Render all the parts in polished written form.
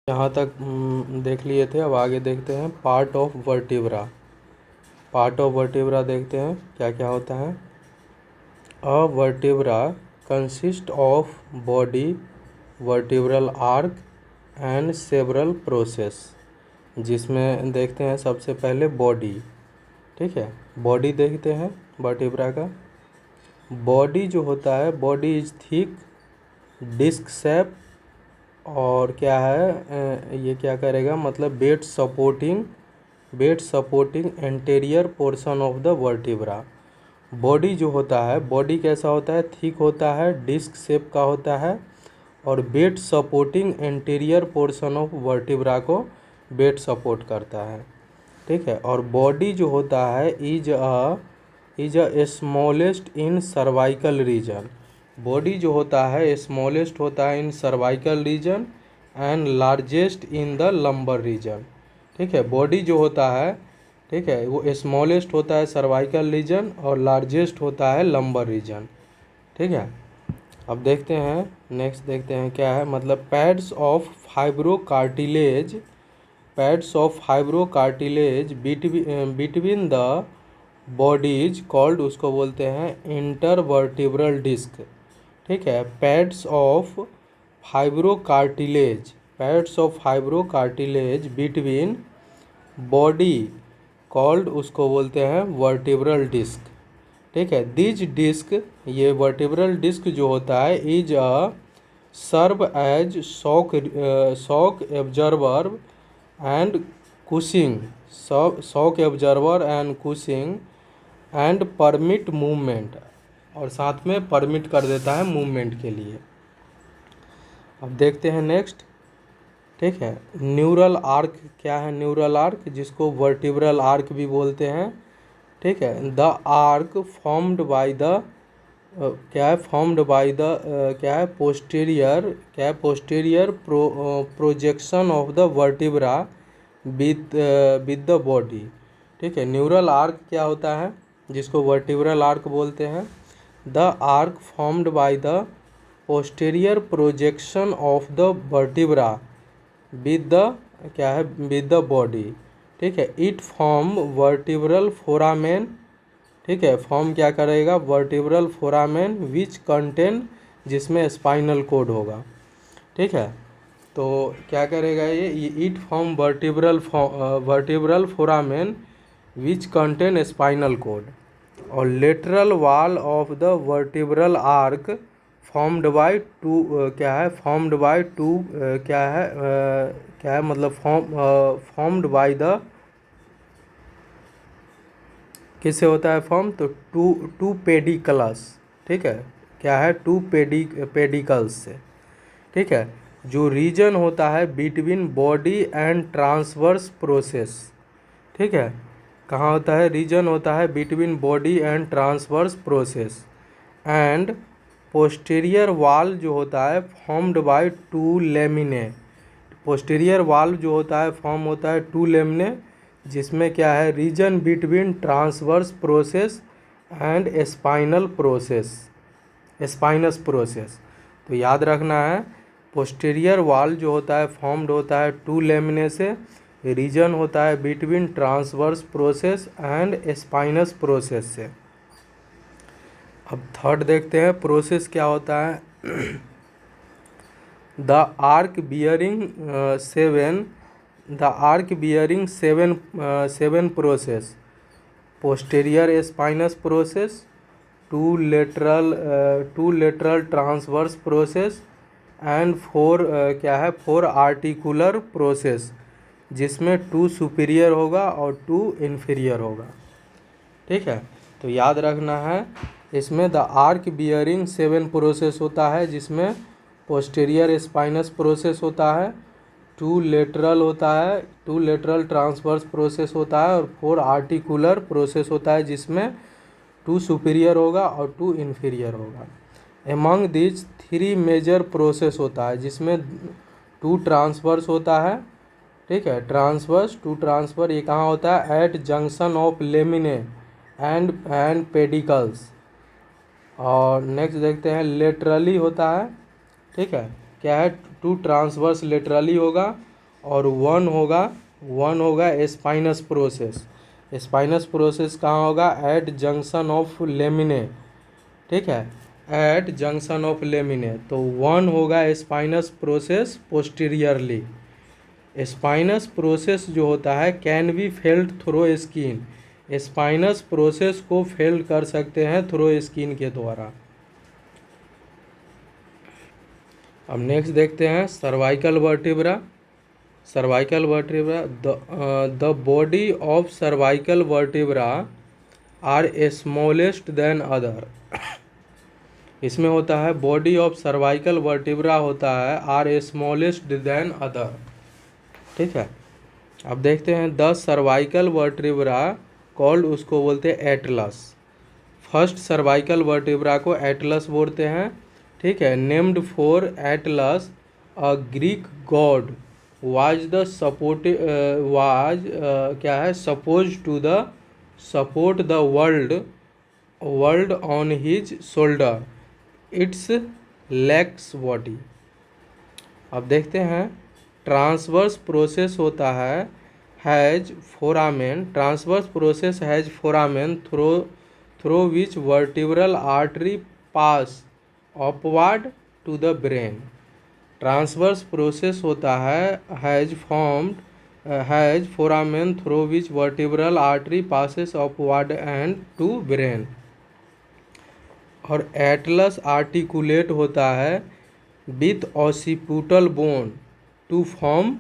यहाँ तक देख लिए थे। अब आगे देखते हैं part of vertebra. Part of vertebra देखते हैं क्या क्या होता है। A vertebra consist of body, vertebral arch and several process. जिसमें देखते हैं सबसे पहले बॉडी। ठीक है, बॉडी देखते हैं वर्टिब्रा का। बॉडी जो होता है, body is thick, disc shape, और क्या है ये क्या करेगा, मतलब weight supporting anterior portion of the vertebra. Body जो होता है, बॉडी कैसा होता है, थिक होता है, डिस्क शेप का होता है, और weight supporting anterior portion of vertebra को वेट सपोर्ट करता है। ठीक है, और बॉडी जो होता है is a smallest in cervical region. Body जो होता है स्मॉलेस्ट होता है in cervical region and largest in the lumbar region. ठीक है, बॉडी जो होता है, ठीक है, वो स्मॉलेस्ट होता है सर्वाइकल रीजन और लार्जेस्ट होता है लंबर रीजन। ठीक है, अब देखते हैं नेक्स्ट, देखते हैं क्या है, मतलब pads of fibrocartilage, pads of fibrocartilage between the bodies called, उसको बोलते हैं इंटरवर्टिब्रल डिस्क। ठीक है, pads of fibrocartilage, pads of fibrocartilage between body called, उसको बोलते हैं वर्टिब्रल डिस्क। ठीक है, दिज डिस्क, ये वर्टिब्रल डिस्क जो होता है is a serve as shock absorber and cushioning, shock absorber and cushioning and permit movement, और साथ में परमिट कर देता है मूवमेंट के लिए। अब देखते हैं नेक्स्ट। ठीक है, न्यूरल आर्क क्या है, न्यूरल आर्क जिसको वर्टिब्रल आर्क भी बोलते हैं। ठीक है, the arc formed bye the क्या है, फॉर्म्ड बाय द क्या है, पोस्टीरियर, क्या है, posterior projection of the vertebra with the body. ठीक है, न्यूरल आर्क क्या होता है, जिसको वर्टिब्रल आर्क बोलते हैं। The arc formed by the posterior projection of the vertebra with the क्या है, विद द बॉडी। ठीक है, इट फॉर्म वर्टिब्रल फोरामेन। ठीक है, फॉर्म क्या करेगा, वर्टिब्रल फोरामेन विच कंटेन, जिसमें स्पाइनल कोड होगा। ठीक है, तो क्या करेगा ये it form vertebral foramen which contain spinal cord, और lateral wall of the vertebral arch formed by two, क्या है, फॉर्म्ड बाय टू, क्या है, क्या है, मतलब फॉर्म्ड बाय द, किससे होता है फॉर्म, तो टू पेडिकल्स। ठीक है, क्या है, टू पेडिकल्स से। ठीक है, जो रीजन होता है between body and transverse process. ठीक है, कहाँ होता है, रीजन होता है between body and transverse process, and posterior वाल जो होता है फॉर्म्ड बाय टू लेमिने। पोस्टीरियर वाल जो होता है फॉर्म होता है टू लेमिने, जिसमें क्या है, region between transverse process and spinal process, spinous process. तो याद रखना है, पोस्टीरियर वाल जो होता है फॉर्म्ड होता है टू लेमिने से, रीजन होता है between transverse process and spinous process से। अब थर्ड देखते हैं प्रोसेस क्या होता है। The arch bearing seven process, posterior spinous process, two lateral transverse process and four, क्या है, फोर आर्टिकुलर प्रोसेस, जिसमें टू सुपीरियर होगा और टू इन्फीरियर होगा। ठीक है, तो याद रखना है, इसमें द आर्क बियरिंग 7 प्रोसेस होता है, जिसमें पोस्टीरियर स्पाइनस प्रोसेस होता है, टू लेटरल ट्रांसवर्स प्रोसेस होता है, और 4 आर्टिकुलर प्रोसेस होता है, जिसमें 2 सुपीरियर होगा और 2 इन्फीरियर होगा। एमंग दिस 3 मेजर प्रोसेस होता है, जिसमें 2 ट्रांसवर्स होता है। ठीक है, टू ट्रांसफर ये कहाँ होता है, at junction of laminae and pedicles. और नेक्स्ट देखते हैं लेटरली होता है। ठीक है, क्या है, 2 ट्रांसवर्स लेटरली होगा और वन होगा स्पाइनस प्रोसेस। स्पाइनस प्रोसेस कहाँ होगा? एट जंक्शन ऑफ लेमिने, ठीक है, एट जंक्शन ऑफ लेमिने। तो वन होगा spinous process posteriorly. Spinous process जो होता है can be felt through skin, spinous process को फेल्ड कर सकते हैं थ्रो स्किन के द्वारा। अब नेक्स्ट देखते हैं cervical vertebra. Cervical vertebra, the body of cervical vertebra are smallest than other. इसमें होता है बॉडी ऑफ सर्वाइकल वर्टिब्रा होता है आर स्मॉलेस्ट देन अदर, ठीक है। अब देखते हैं द सर्वाइकल वर्टिब्रा कॉल्ड, उसको बोलते हैं एटलस। फर्स्ट सर्वाइकल वर्टिब्रा को एटलस बोलते हैं, ठीक है। Named for Atlas a Greek god was the support क्या है, suppose to the support the world on his shoulder it's legs body. अब देखते हैं ट्रांसवर्स प्रोसेस होता है has foramen, transverse process has foramen through which vertebral artery pass upward to the brain. Transverse process होता है has foramen through which vertebral artery passes upward and to brain. और atlas articulate होता है with occipital bone to form,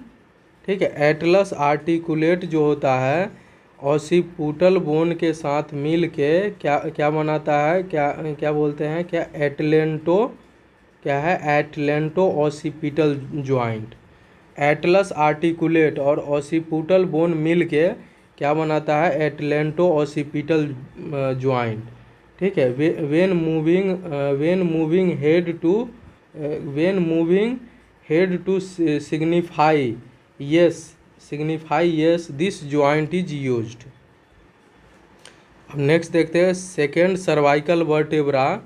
ठीक है। Atlas articulate जो होता है ऑसिपुटल बोन के साथ मिल के क्या बनाता है, क्या बोलते हैं, क्या एटलेंटो, क्या है, atlanto occipital joint. Atlas articulate और ऑसिपुटल बोन मिल के क्या बनाता है, एटलेंटो ऑसिपिटल ज्वाइंट, ठीक है। When moving head to signify yes this joint is used. अब नेक्स्ट देखते हैं सेकेंड सर्वाइकल वर्टिब्रा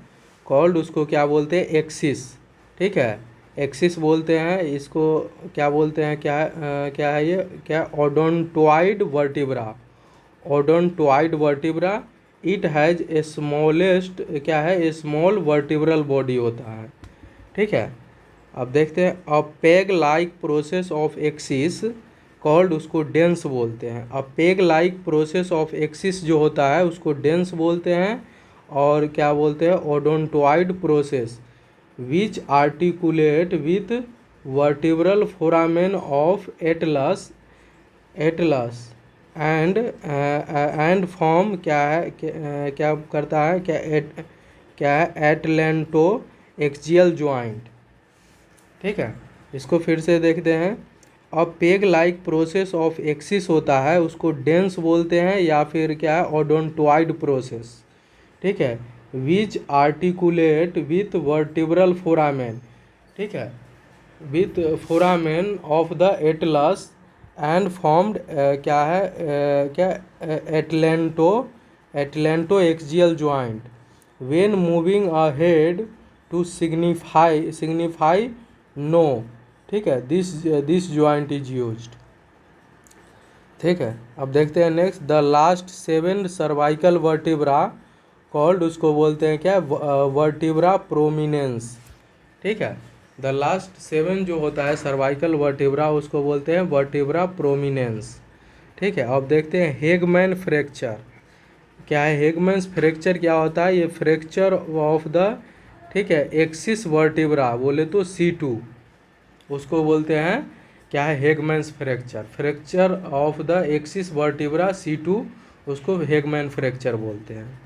कॉल्ड, उसको क्या बोलते हैं, एक्सिस, ठीक है। एक्सिस बोलते हैं इसको, क्या बोलते हैं, क्या है ये, क्या, odontoid vertebra. Odontoid vertebra it has a smallest, क्या है, स्मॉल वर्टिब्रल बॉडी होता है, ठीक है। अब देखते हैं a peg like process of axis called, उसको डेंस बोलते हैं। A peg like process of axis जो होता है उसको डेंस बोलते हैं। और क्या बोलते हैं, odontoid process which articulate with vertebral foramen of atlas and form, क्या है, क्या करता है, क्या है, एटलेंटो एक्सियल ज्वाइंट, ठीक है। इसको फिर से देखते हैं। अब peg like process of axis होता है उसको डेंस बोलते हैं, या फिर क्या है, ओडोंटोइड प्रोसेस, ठीक है। Which articulate with vertebral foramen, ठीक है, with foramen of the atlas and formed, क्या है, क्या, atlanto axial joint when moving ahead to signify no, ठीक है, दिस ज्वाइंट इज यूज्ड, ठीक है। अब देखते हैं next the last 7 cervical vertebra called, उसको बोलते हैं क्या, वर्टिब्रा प्रोमिनेंस, ठीक है। द लास्ट 7 जो होता है सर्वाइकल वर्टिब्रा उसको बोलते हैं वर्टिब्रा प्रोमिनेंस, ठीक है। अब देखते हैं हेगमैन फ्रैक्चर। क्या है हेगमैन फ्रैक्चर, क्या होता है, ये फ्रैक्चर ऑफ द, ठीक है, एक्सिस वर्टिब्रा बोले तो C2, उसको बोलते हैं क्या है, hangman's fracture. Fracture of the axis vertebra C2 उसको हेगमैन फ्रैक्चर बोलते हैं।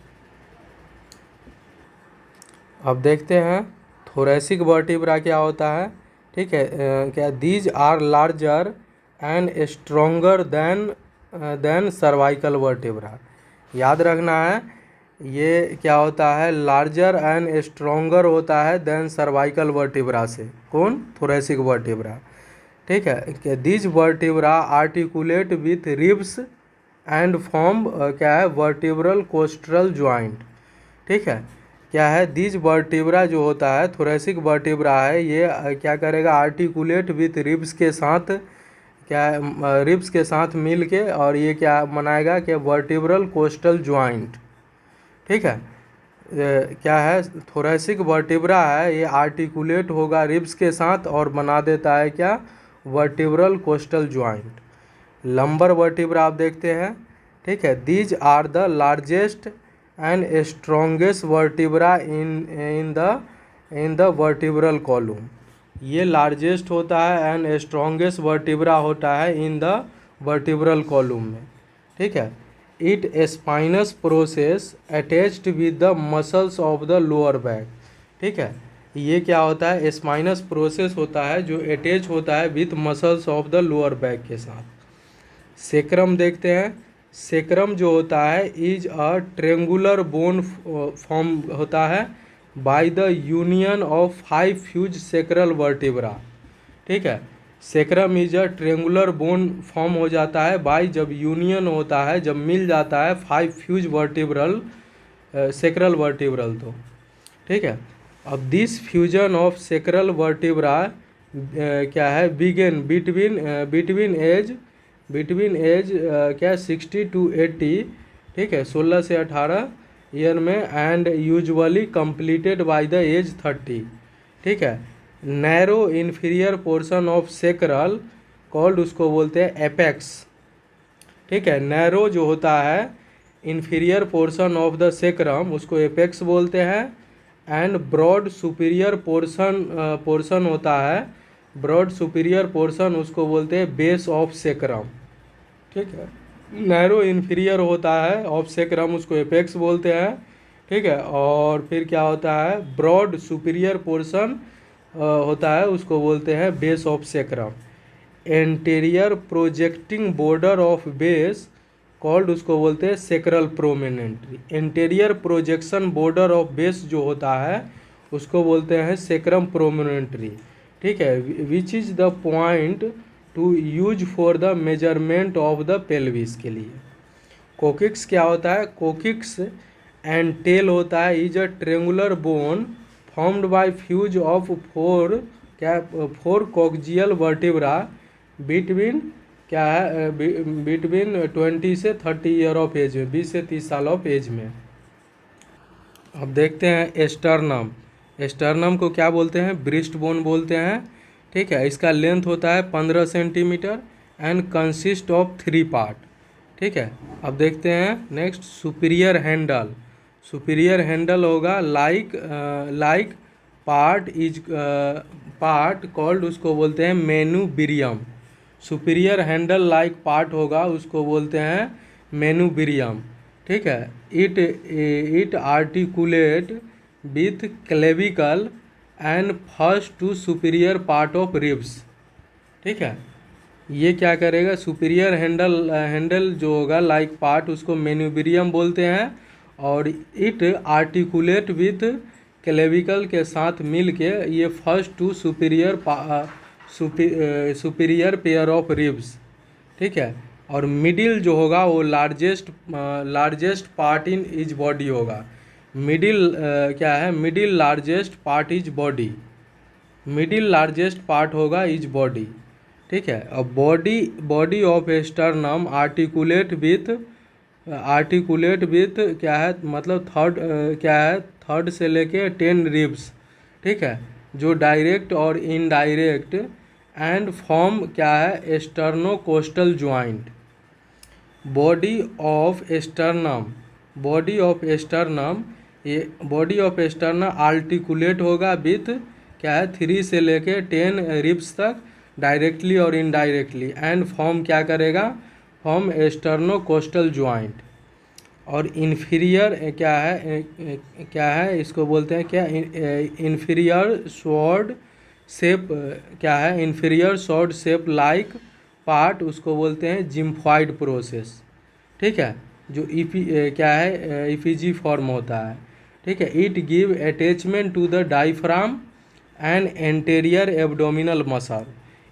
अब देखते हैं थोरेसिक वर्टिब्रा क्या होता है, ठीक है। क्या, these are larger and stronger than cervical vertebra. याद रखना है ये क्या होता है, लार्जर एंड स्ट्रोंगर होता है देन सर्वाइकल वर्टिब्रा से, कौन, थोरेसिक वर्टिब्रा, ठीक है। These vertebra articulate with ribs and form, क्या है, वर्टिब्रल कोस्ट्रल ज्वाइंट, ठीक है। क्या है, दीज वर्टिब्रा जो होता है थोरेसिक वर्टिब्रा है, ये क्या करेगा, आर्टिकुलेट विथ रिब्स के साथ क्या है, रिब्स के साथ मिल के, और ये क्या बनाएगा कि वर्टिब्रल कोस्टल ज्वाइंट। ठीक है, क्या है, थोरेसिक वर्टिब्रा है, ये आर्टिकुलेट होगा रिब्स के साथ और बना देता है क्या, vertebral costal joint. Lumbar vertebra आप देखते हैं। ठीक है, these are the largest and strongest vertebra in the vertebral column. ये लार्जेस्ट होता है एंड स्ट्रॉन्गेस्ट वर्टिब्रा होता है इन द वर्टिब्रल कॉलम में। ठीक है, it spinous process attached with the muscles of the lower back. ठीक है, ये क्या होता है, स्पाइनस प्रोसेस होता है जो अटैच होता है with muscles of the lower back के साथ। सेक्रम देखते हैं। सेक्रम जो होता है is a triangular bone form होता है by the union of 5 fuse sacral vertebra. ठीक है, sacrum is a triangular bone form हो जाता है बाय, जब यूनियन होता है, जब मिल जाता है 5 फ्यूज वर्टिब्रल सेक्रल वर्टिब्रल तो। ठीक है, अब this fusion of sacral vertebra क्या है, बिगेन बिटवीन एज क्या 60 to 80। ठीक है, 16 से 18 ईयर में, and usually completed by the age 30। ठीक है, narrow inferior portion of sacral called, उसको बोलते हैं एपेक्स। ठीक है, नैरो जो होता है inferior portion of the sacrum, उसको एपेक्स बोलते हैं। एंड ब्रॉड सुपीरियर पोर्शन होता है, ब्रॉड सुपीरियर पोर्शन उसको बोलते हैं बेस ऑफ सेक्रम। ठीक है, नैरो इन्फीरियर होता है ऑफ सेक्रम, उसको एपेक्स बोलते हैं। ठीक है, और फिर क्या होता है, ब्रॉड सुपीरियर पोर्शन होता है, उसको बोलते हैं base of sacrum. Anterior projecting border of base called, उसको बोलते हैं sacral promontory. Anterior projection border of base जो होता है उसको बोलते हैं सेक्रम प्रोमिनेंट्री। ठीक है, विच is the point two use for the measurement of the pelvis के लिए। कोकिक्स क्या होता है, कोकिक्स एंड टेल होता है is a triangular bone formed by fuse of four coccygeal vertebra between क्या है, बिटवीन 20 से 30 ईयर ऑफ एज में, 20 से 30 साल ऑफ एज में। अब देखते हैं एस्टर्नम। एस्टर्नम को क्या बोलते हैं, ब्रिस्ट बोन बोलते हैं। ठीक है, इसका लेंथ होता है 15 centimetre and consist of 3 part. ठीक है, अब देखते हैं next superior handle. Superior handle होगा लाइक पार्ट कॉल्ड, उसको बोलते हैं manubrium. Superior handle like part होगा, उसको बोलते हैं मेनुबिरियम। ठीक है, it articulate with clavicle and first two superior part of ribs. ठीक है, ये क्या करेगा, सुपीरियर हैंडल जो होगा लाइक पार्ट, उसको मेनुबिरियम बोलते हैं, और इट आर्टिकुलेट विथ क्लेविकल के साथ मिल के ये first two superior pair of ribs. ठीक है, और मिडिल जो होगा वो largest part in is body होगा। मिडिल क्या है, middle largest part is body, middle largest part होगा इज बॉडी। ठीक है, अब body of sternum articulate with क्या है, मतलब थर्ड से लेके 10 रिब्स। ठीक है, जो डायरेक्ट और इनडायरेक्ट, एंड फॉर्म क्या है, sternocostal joint. Body of sternum articulate होगा विथ क्या है, 3 से लेके 10 रिब्स तक, डायरेक्टली और इनडायरेक्टली, एंड फॉर्म क्या करेगा, फॉर्म स्टर्नोकोस्टल ज्वाइंट। और इन्फीरियर क्या है, इसको बोलते हैं क्या, इन्फीरियर स्वॉर्ड शेप, क्या है, inferior sword shape like part, उसको बोलते हैं जिम्फॉइड प्रोसेस। ठीक है, जो क्या है, इफिजी फॉर्म होता है। ठीक है, it give attachment to the diaphragm and anterior abdominal muscle.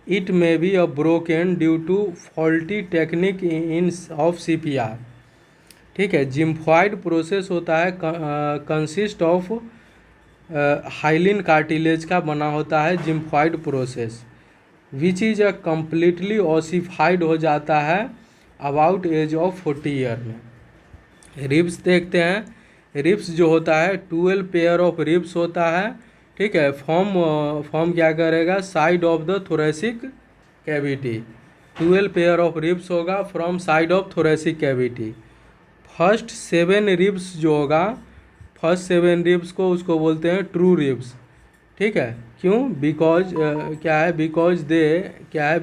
It may be a broken due to faulty technique in of CPR। ठीक है, जिम्फॉइड प्रोसेस होता है, कंसिस्ट ऑफ हाइलिन कार्टिलेज का बना होता है जिम्फॉइड process. Which is a completely ossified हो जाता है अबाउट एज ऑफ 40 ईयर में। रिब्स देखते हैं। रिब्स जो होता है 12 पेयर ऑफ रिब्स होता है, ठीक है। फॉर्म क्या करेगा, side of the thoracic cavity. 12 pair of ribs होगा from side of thoracic cavity. First 7 ribs जो होगा, फर्स्ट 7 रिब्स को उसको बोलते हैं ट्रू रिब्स, ठीक है। क्यों, बिकॉज क्या है,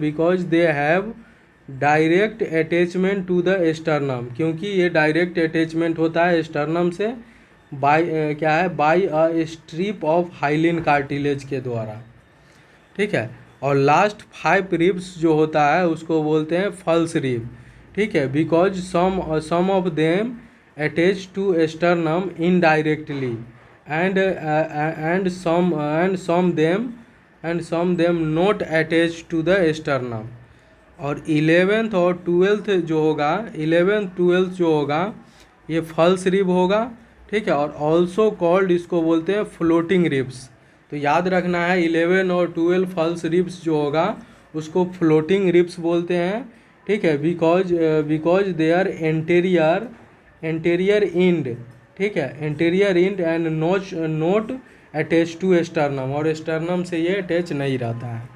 because they have direct attachment to the sternum, क्योंकि ये डायरेक्ट अटैचमेंट होता है स्टर्नम से बाय क्या है, by a strip of hyaline cartilage के द्वारा, ठीक है। और लास्ट 5 रिब्स जो होता है उसको बोलते हैं फल्स रिब, ठीक है। Because some of them attach to sternum indirectly and some them not attached to the sternum। और 11th और 12th जो होगा, 11th 12th जो होगा ये फल्स रिब होगा, ठीक है। और ऑल्सो कॉल्ड, इसको बोलते हैं फ्लोटिंग रिब्स। तो याद रखना है 11 और 12 फल्स रिब्स जो होगा उसको फ्लोटिंग रिब्स बोलते हैं, ठीक है। Because they are anterior end, ठीक है, anterior end and not attach to sternum, और स्टर्नम से ये अटैच नहीं रहता है।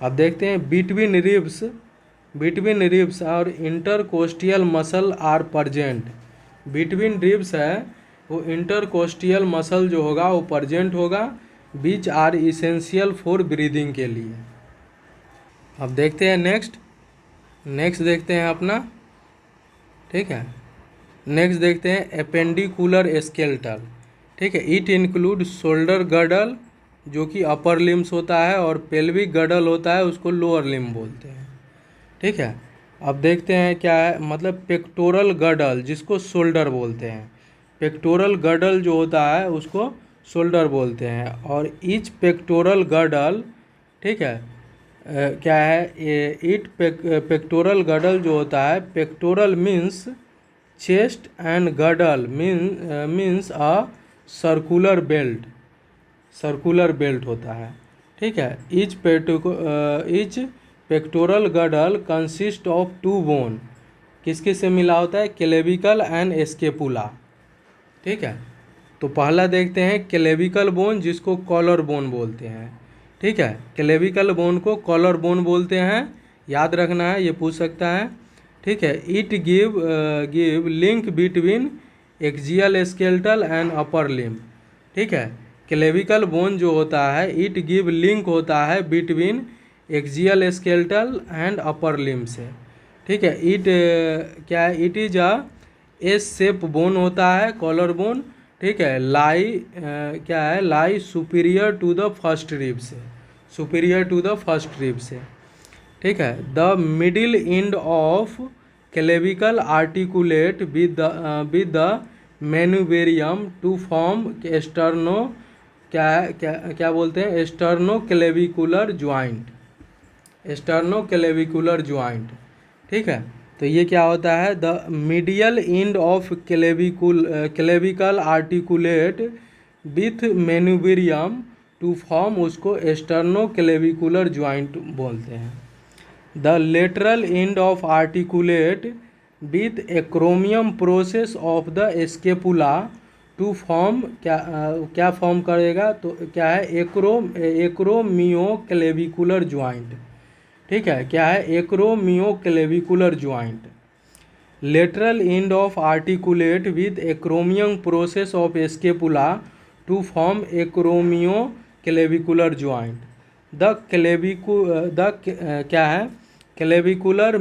अब देखते हैं बिटवीन रिब्स और intercostal muscle are present. Between ribs है वो इंटरकोस्टियल मसल जो होगा वो प्रजेंट होगा, which are essential for breathing के लिए। अब देखते हैं नेक्स्ट देखते हैं अपना, ठीक है। नेक्स्ट देखते हैं एपेंडिकुलर स्केलेटल, ठीक है। इट इंक्लूड शोल्डर गडल जो कि अपर लिम्स होता है, और पेल्विक गडल होता है उसको लोअर लिम बोलते हैं, ठीक है। अब देखते हैं क्या है, मतलब पेक्टोरल गडल जिसको शोल्डर बोलते हैं, पेक्टोरल गडल जो होता है उसको शोल्डर बोलते हैं। और ईच पेक्टोरल गडल, ठीक है, क्या है, पेक्टोरल गडल जो होता है, pectoral means chest and गडल means a circular belt होता है, ठीक है। Each pectoral गडल consist of 2 bone, किसके से मिला होता है, क्लेविकल एंड स्केपुला, ठीक है। तो पहला देखते हैं क्लेविकल बोन जिसको कॉलर बोन बोलते हैं, ठीक है। क्लेविकल बोन को कॉलर बोन बोलते हैं, याद रखना है, ये पूछ सकता है, ठीक है। It give link between axial skeletal and upper limb, ठीक है। क्लेविकल बोन जो होता है इट गिव लिंक होता है between axial skeletal and upper limb से, ठीक है। इट क्या है, it is a S shape bone होता है, कॉलर बोन, ठीक है। क्या है, lie superior to the first rib से, ठीक है। The middle end of clavicle articulate with the manubrium to form sterno, क्या बोलते हैं, स्टर्नो ज्वाइंट, ठीक है। तो ये क्या होता है, the medial end of clavicle articulate with manubrium to form, उसको स्टर्नो क्लेविकुलर ज्वाइंट बोलते हैं। The lateral end of articulate with acromion process of the scapula to form, क्या फॉर्म करेगा, तो क्या है, एक्रोमियो क्लेविकुलर ज्वाइंट, ठीक है। क्या है, acromioclavicular joint. Lateral end of articulate with acromion process of scapula to form acromioclavicular joint. क्या है, clavicular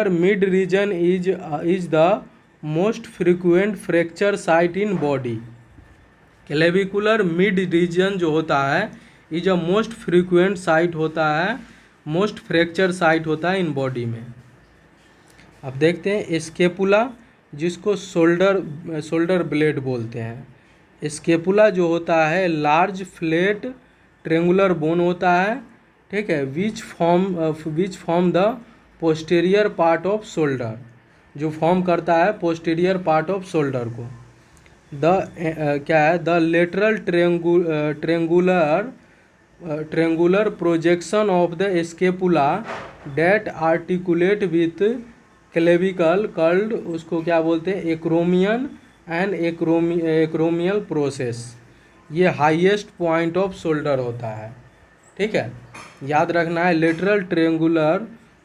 mid region is the most frequent fracture site in body. Clavicular mid region जो होता है is a most frequent site होता है, most fracture site होता है in body में। अब देखते हैं स्केपुला जिसको शोल्डर ब्लेड बोलते हैं। स्केपुला जो होता है लार्ज फ्लैट ट्रेंगुलर बोन होता है, ठीक है। Which form the posterior part of shoulder, जो फॉर्म करता है पोस्टीरियर पार्ट ऑफ शोल्डर को। क्या है, the lateral triangular triangular projection of the scapula that articulate with clavicle called, उसको क्या बोलते हैं, एक्रोमियन एंड एक्रोमियल प्रोसेस। ये हाईएस्ट पॉइंट ऑफ शोल्डर होता है। ठीक है, याद रखना है, lateral triangular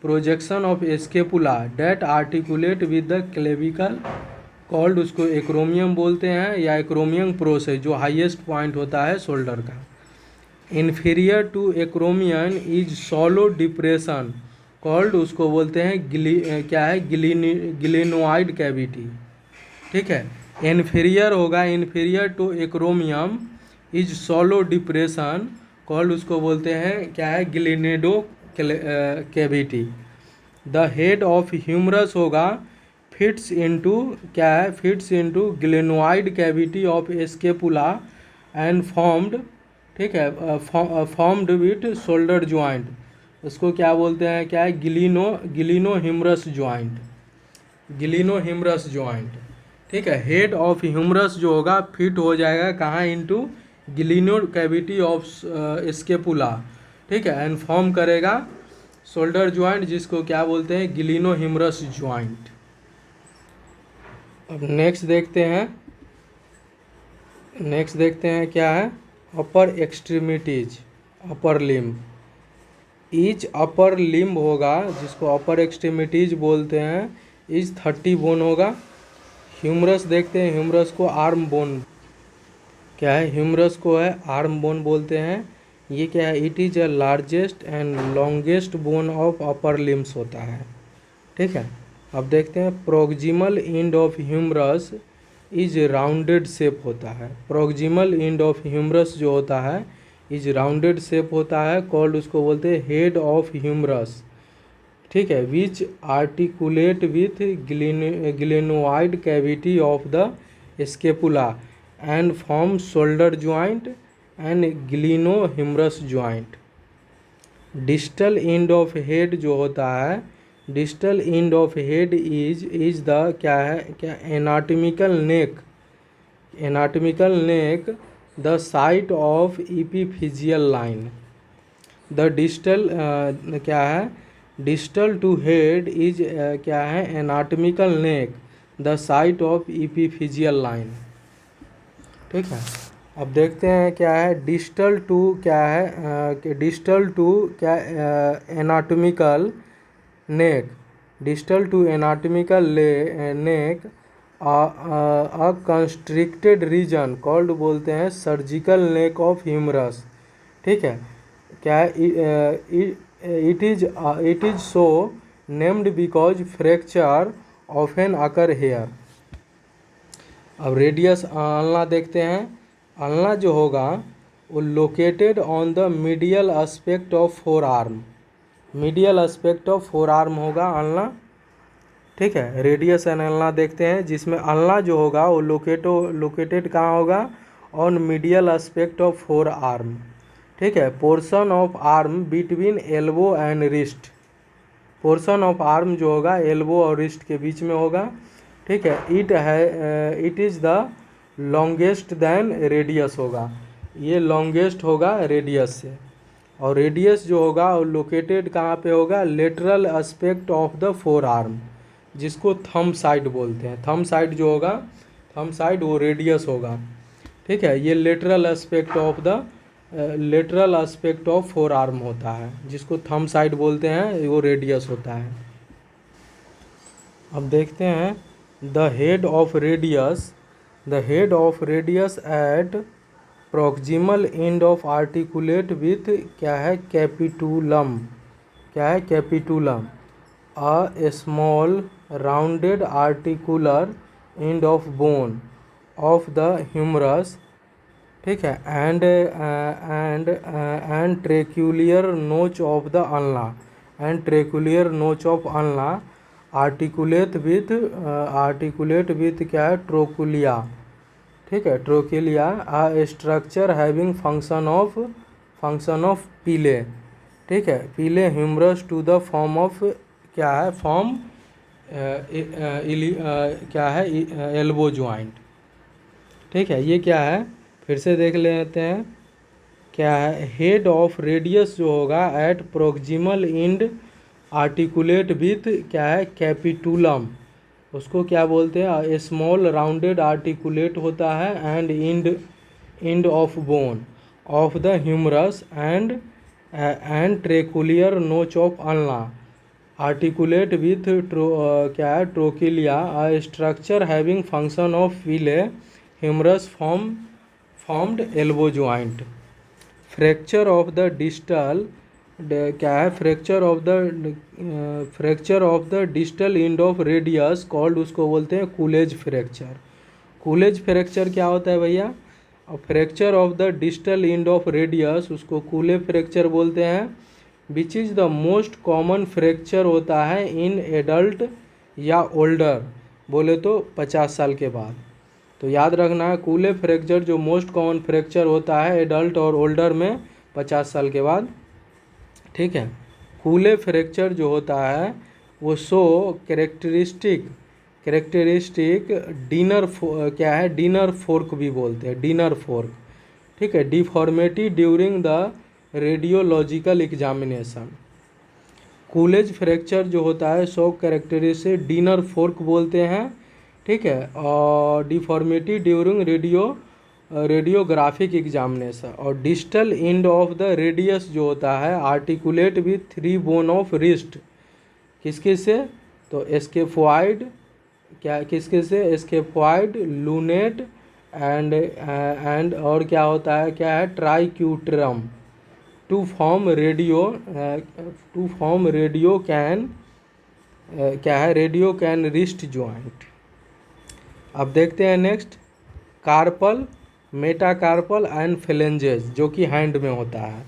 projection of scapula that articulate with the clavicle called, उसको एक्रोमियम बोलते हैं या एक्रोमियम प्रोसेस, जो हाईएस्ट पॉइंट होता है शोल्डर का। Inferior to acromion is shallow depression called, उसको बोलते हैं क्या है, ग्लिनोइड कैविटी। ठीक है, इन्फीरियर होगा, inferior to acromion is shallow depression called, उसको बोलते हैं क्या है, glenoid cavity. The head of humerus होगा, फिट्स इनटू क्या है, fits into glenoid cavity of scapula and formed, ठीक है, फॉर्म्ड विथ शोल्डर ज्वाइंट, उसको क्या बोलते हैं, क्या है, गिलिनो ह्यूमरस ज्वाइंट, गिलिनो ह्यूमरस ज्वाइंट। ठीक है, हेड ऑफ ह्यूमरस जो होगा फिट हो जाएगा कहाँ, into glenoid cavity of scapula. ठीक है, एंड फॉर्म करेगा शोल्डर ज्वाइंट, जिसको क्या बोलते हैं, गिलिनो ह्यूमरस ज्वाइंट। अब नेक्स्ट देखते हैं क्या है, upper extremities, upper limb. Each upper limb होगा, जिसको अपर एक्सट्रीमिटीज बोलते हैं, इज 30 बोन होगा। ह्यूमरस देखते हैं, ह्यूमरस को आर्म बोन, क्या है, ह्यूमरस को है आर्म बोन बोलते हैं। ये क्या है, it is a largest and longest bone of upper limbs होता है। ठीक है, अब देखते हैं, proximal end of humerus is rounded shape होता है। प्रोक्सिमल एंड ऑफ ह्यूमरस जो होता है इज राउंडेड शेप होता है, कॉल्ड, उसको बोलते हैं हेड ऑफ ह्यूमरस। ठीक है, which articulate with glenoid cavity of the scapula and form shoulder joint and glenohumeral joint. Distal end of head जो होता है, distal end of head is the क्या है, क्या, anatomical neck the site of epiphyseal line. The distal क्या है, distal to head is क्या है, anatomical neck the site of epiphyseal line. ठीक है, अब देखते हैं क्या है, डिस्टल टू क्या है, डिस्टल टू क्या, anatomical neck, distal to anatomical neck a constricted region called, बोलते हैं सर्जिकल नेक ऑफ ह्यूमरस। ठीक है, क्या, it is so named because fracture often occur here. अब रेडियस अल्ना देखते हैं, अल्ना जो होगा वो located on the medial aspect of forearm, medial aspect of forearm होगा अल्ना। ठीक है, रेडियस एंड अल्ना देखते हैं, जिसमें अल्ना जो होगा वो लोकेटेड कहाँ होगा, on medial aspect of four arm. ठीक है, portion of arm between elbow and wrist, portion of arm जो होगा एल्बो और रिस्ट के बीच में होगा। ठीक है, it is the longest then radius होगा, ये लॉन्गेस्ट होगा रेडियस से। और रेडियस जो होगा वो लोकेटेड कहाँ पे होगा, lateral aspect of the four arm, जिसको थंब साइड बोलते हैं। थंब साइड जो होगा, थंब साइड वो रेडियस होगा। ठीक है, ये lateral aspect of four arm होता है, जिसको थंब साइड बोलते हैं, वो रेडियस होता है। अब देखते हैं, the head of radius at proximal end of articulate with क्या है, कैपिटुलम, क्या है, capitulum, a small rounded articular end of bone of the humerus. ठीक है, and trochlear notch of the ulna, and trochlear notch of ulna articulate with क्या है, trochlea. ठीक है, trochlea a structure having function of pulley. ठीक है, pulley humerus to the form of क्या है, फॉर्म क्या है, एल्बो ज्वाइंट। ठीक है, ये क्या है, फिर से देख लेते हैं क्या है, हेड ऑफ रेडियस जो होगा at proximal end articulate with क्या है, कैपिटुलम, उसको क्या बोलते हैं, स्मॉल राउंडेड आर्टिकुलेट होता है and end of bone of the humerus and trochlear notch of ulna articulate with क्या है, trochlea, a structure having function of fillet humerus formed elbow joint. Fracture of the distal क्या है, fracture of the distal end of radius called, उसको बोलते हैं कूलेज fracture. कूलेज fracture क्या होता है भैया, और fracture of the distal end of radius उसको कूले फ्रैक्चर बोलते हैं। Which is the most common fracture होता है इन एडल्ट या ओल्डर, बोले तो 50 साल के बाद। तो याद रखना है, कूले फ्रैक्चर जो मोस्ट कॉमन फ्रैक्चर होता है एडल्ट और ओल्डर में 50 साल के बाद। ठीक है, कूले फ्रैक्चर जो होता है वो कैरेक्टरिस्टिक क्या है, डिनर फोर्क भी बोलते हैं, डिनर फोर्क। ठीक है, deformity during the radiological examination. Colles fracture जो होता है कैरेक्टरिस्टिक डिनर फोर्क बोलते हैं। ठीक है, और डिफॉर्मिटी ड्यूरिंग रेडियोग्राफिक एग्जामिनेशन। और distal end of the radius जो होता है articulate with 3 bone of wrist, किसके से, तो एस्केफॉइड, क्या किसके से, एस्केफॉइड, लूनेट एंड और क्या होता है, क्या है, triquetrum, to form radiocarpal क्या है, रेडियो कैन रिस्ट ज्वाइंट। अब देखते हैं next, carpal, metacarpal and phalanges जो कि हैंड में होता है।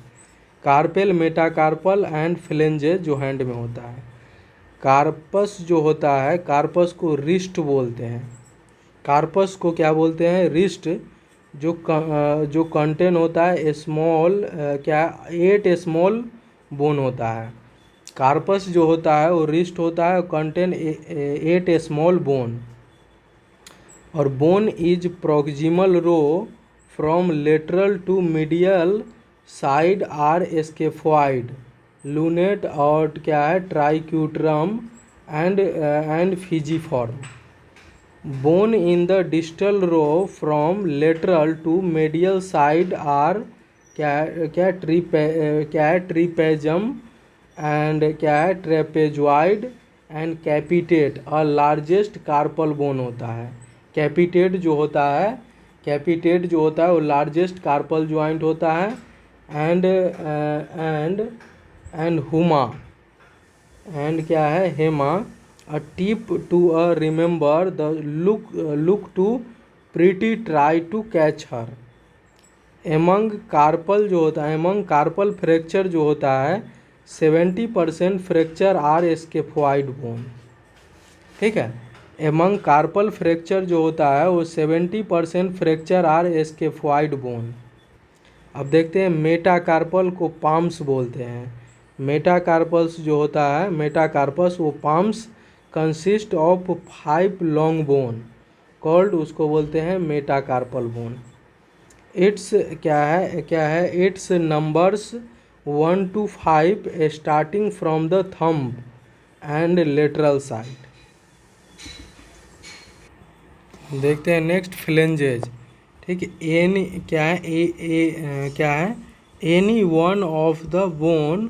कार्पेल, मेटाकार्पल एंड फ्लेंजेस जो हैंड में होता है। कार्पस जो होता है, कार्पस को रिस्ट बोलते हैं। कार्पस को क्या बोलते हैं, रिस्ट, जो कंटेन होता है स्मॉल क्या 8 स्मॉल बोन होता है। कार्पस जो होता है वो रिस्ट होता है, कंटेन 8 स्मॉल बोन। और bone is proximal row from lateral to medial side are scaphoid, lunate और क्या है, triquetrum and pisiform. Bone in the distal row from lateral to medial side are क्या ट्रीपेजम एंड क्या है, trapezoid and कैपिटेट, और largest carpal bone होता है। कैपिटेट जो होता है वो लार्जेस्ट कार्पल ज्वाइंट होता है। एंड हुमा एंड क्या है, हेमा, a tip to remember the look to pretty try to catch her. Among carpal जो होता है, एमंग कार्पल फ्रैक्चर जो होता है 70% फ्रैक्चर आर स्केफॉइड बोन। ठीक है, एमंग कार्पल फ्रैक्चर जो होता है वो 70% फ्रैक्चर आर स्केफॉइड बोन। अब देखते हैं, मेटाकार्पल को पाम्स बोलते हैं। मेटाकार्पल्स जो होता है, मेटाकार्पस वो palms consist of 5 long bone called, उसको बोलते हैं मेटाकार्पल बोन। इट्स क्या है, it's numbers 1 to 5 starting from the thumb and lateral side. देखते हैं नेक्स्ट, फ्लेंजेज। ठीक है, एनी क्या है, क्या है, any one of the bone,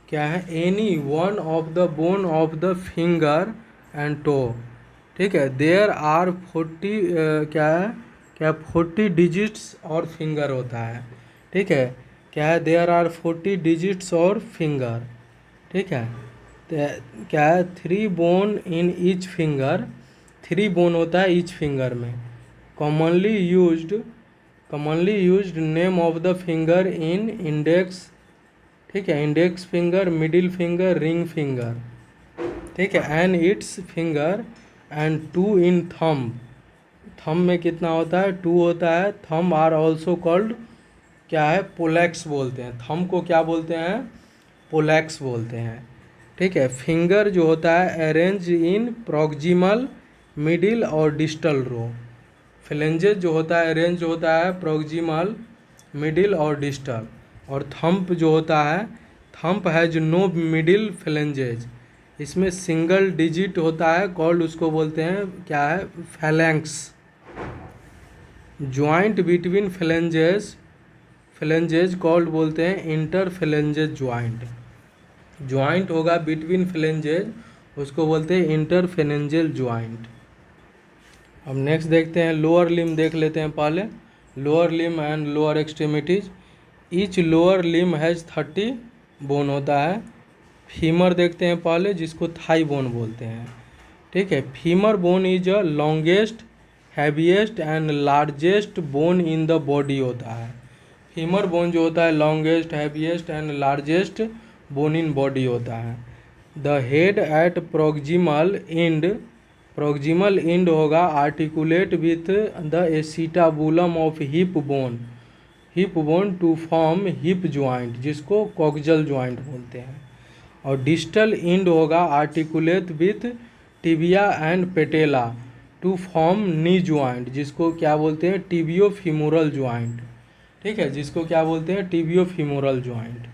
क्या है, any one of the bone of the finger and toe. ठीक है, देयर आर 40 क्या है, क्या 40 डिजिट्स और फिंगर होता है। ठीक है, क्या है, देयर आर 40 डिजिट्स और फिंगर। ठीक है, क्या है, 3 bone in each finger, 3 bone होता है ईच फिंगर में। Commonly used name of the finger in index. ठीक है, index finger, middle finger, ring finger. ठीक है, and it's finger and 2 in thumb. Thumb में कितना होता है, 2 होता है। थंब आर ऑल्सो कॉल्ड क्या है, पोलेक्स बोलते हैं। थंब को क्या बोलते हैं, पोलेक्स बोलते हैं। ठीक है, फिंगर जो होता है अरेंज इन प्रॉक्सिमल, मिडिल और डिस्टल रो। फ्लेंजेस जो होता है अरेंज होता है प्रॉक्सिमल, मिडिल और डिस्टल। और थंप जो होता है, thumb has no middle phalanges, इसमें सिंगल डिजिट होता है, कॉल्ड उसको बोलते हैं क्या है, phalanx. Joint between phalanges, phalanges called बोलते हैं इंटर फ्लेंजेज ज्वाइंट। ज्वाइंट होगा बिटवीन फ्लेंजेज, उसको बोलते हैं इंटर फ्लेंजेल ज्वाइंट। अब नेक्स्ट देखते हैं लोअर लिम, देख लेते हैं पहले lower limb and lower extremities. Each lower limb has 30 bone होता है। फीमर देखते हैं पहले, जिसको थाई बोन बोलते हैं। ठीक है, femur bone is a longest, heaviest and largest bone in the body होता है। फीमर बोन जो होता है longest, heaviest and largest bone in body होता है। The head at proximal end, proximal end होगा articulate with the acetabulum of hip bone, hip bone to form hip joint, जिसको coxal joint बोलते हैं। और डिस्टल एंड होगा articulate with tibia and patella to form knee joint, जिसको क्या बोलते हैं, टिबियो फीमोरल ज्वाइंट। ठीक है, जिसको क्या बोलते हैं, टिबियो फीमोरल ज्वाइंट।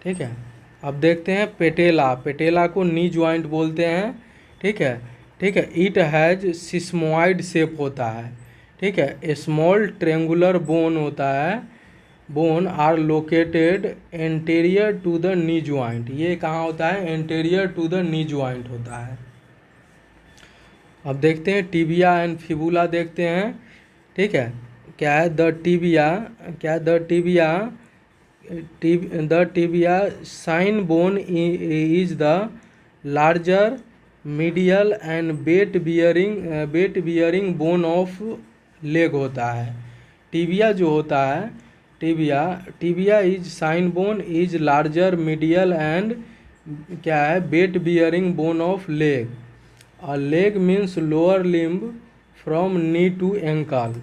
ठीक है, अब देखते हैं पेटेला, पेटेला को नी ज्वाइंट बोलते हैं। ठीक है, ठीक है, इट हैज़ सिस्मोइड शेप होता है। ठीक है, स्मॉल ट्रेंगुलर बोन होता है, bone are located anterior to the knee joint. ये कहाँ होता है, anterior to the knee joint होता है। अब देखते हैं टिबिया एंड फिबुला देखते हैं। ठीक है, क्या है द टिबिया, क्या the tibia, the tibia shin bone is the larger medial and weight bearing bone of leg होता है। टिबिया जो होता है, tibia, tibia is shin bone is larger medial and क्या है, weight bearing bone of leg. और leg means lower limb from knee to ankle.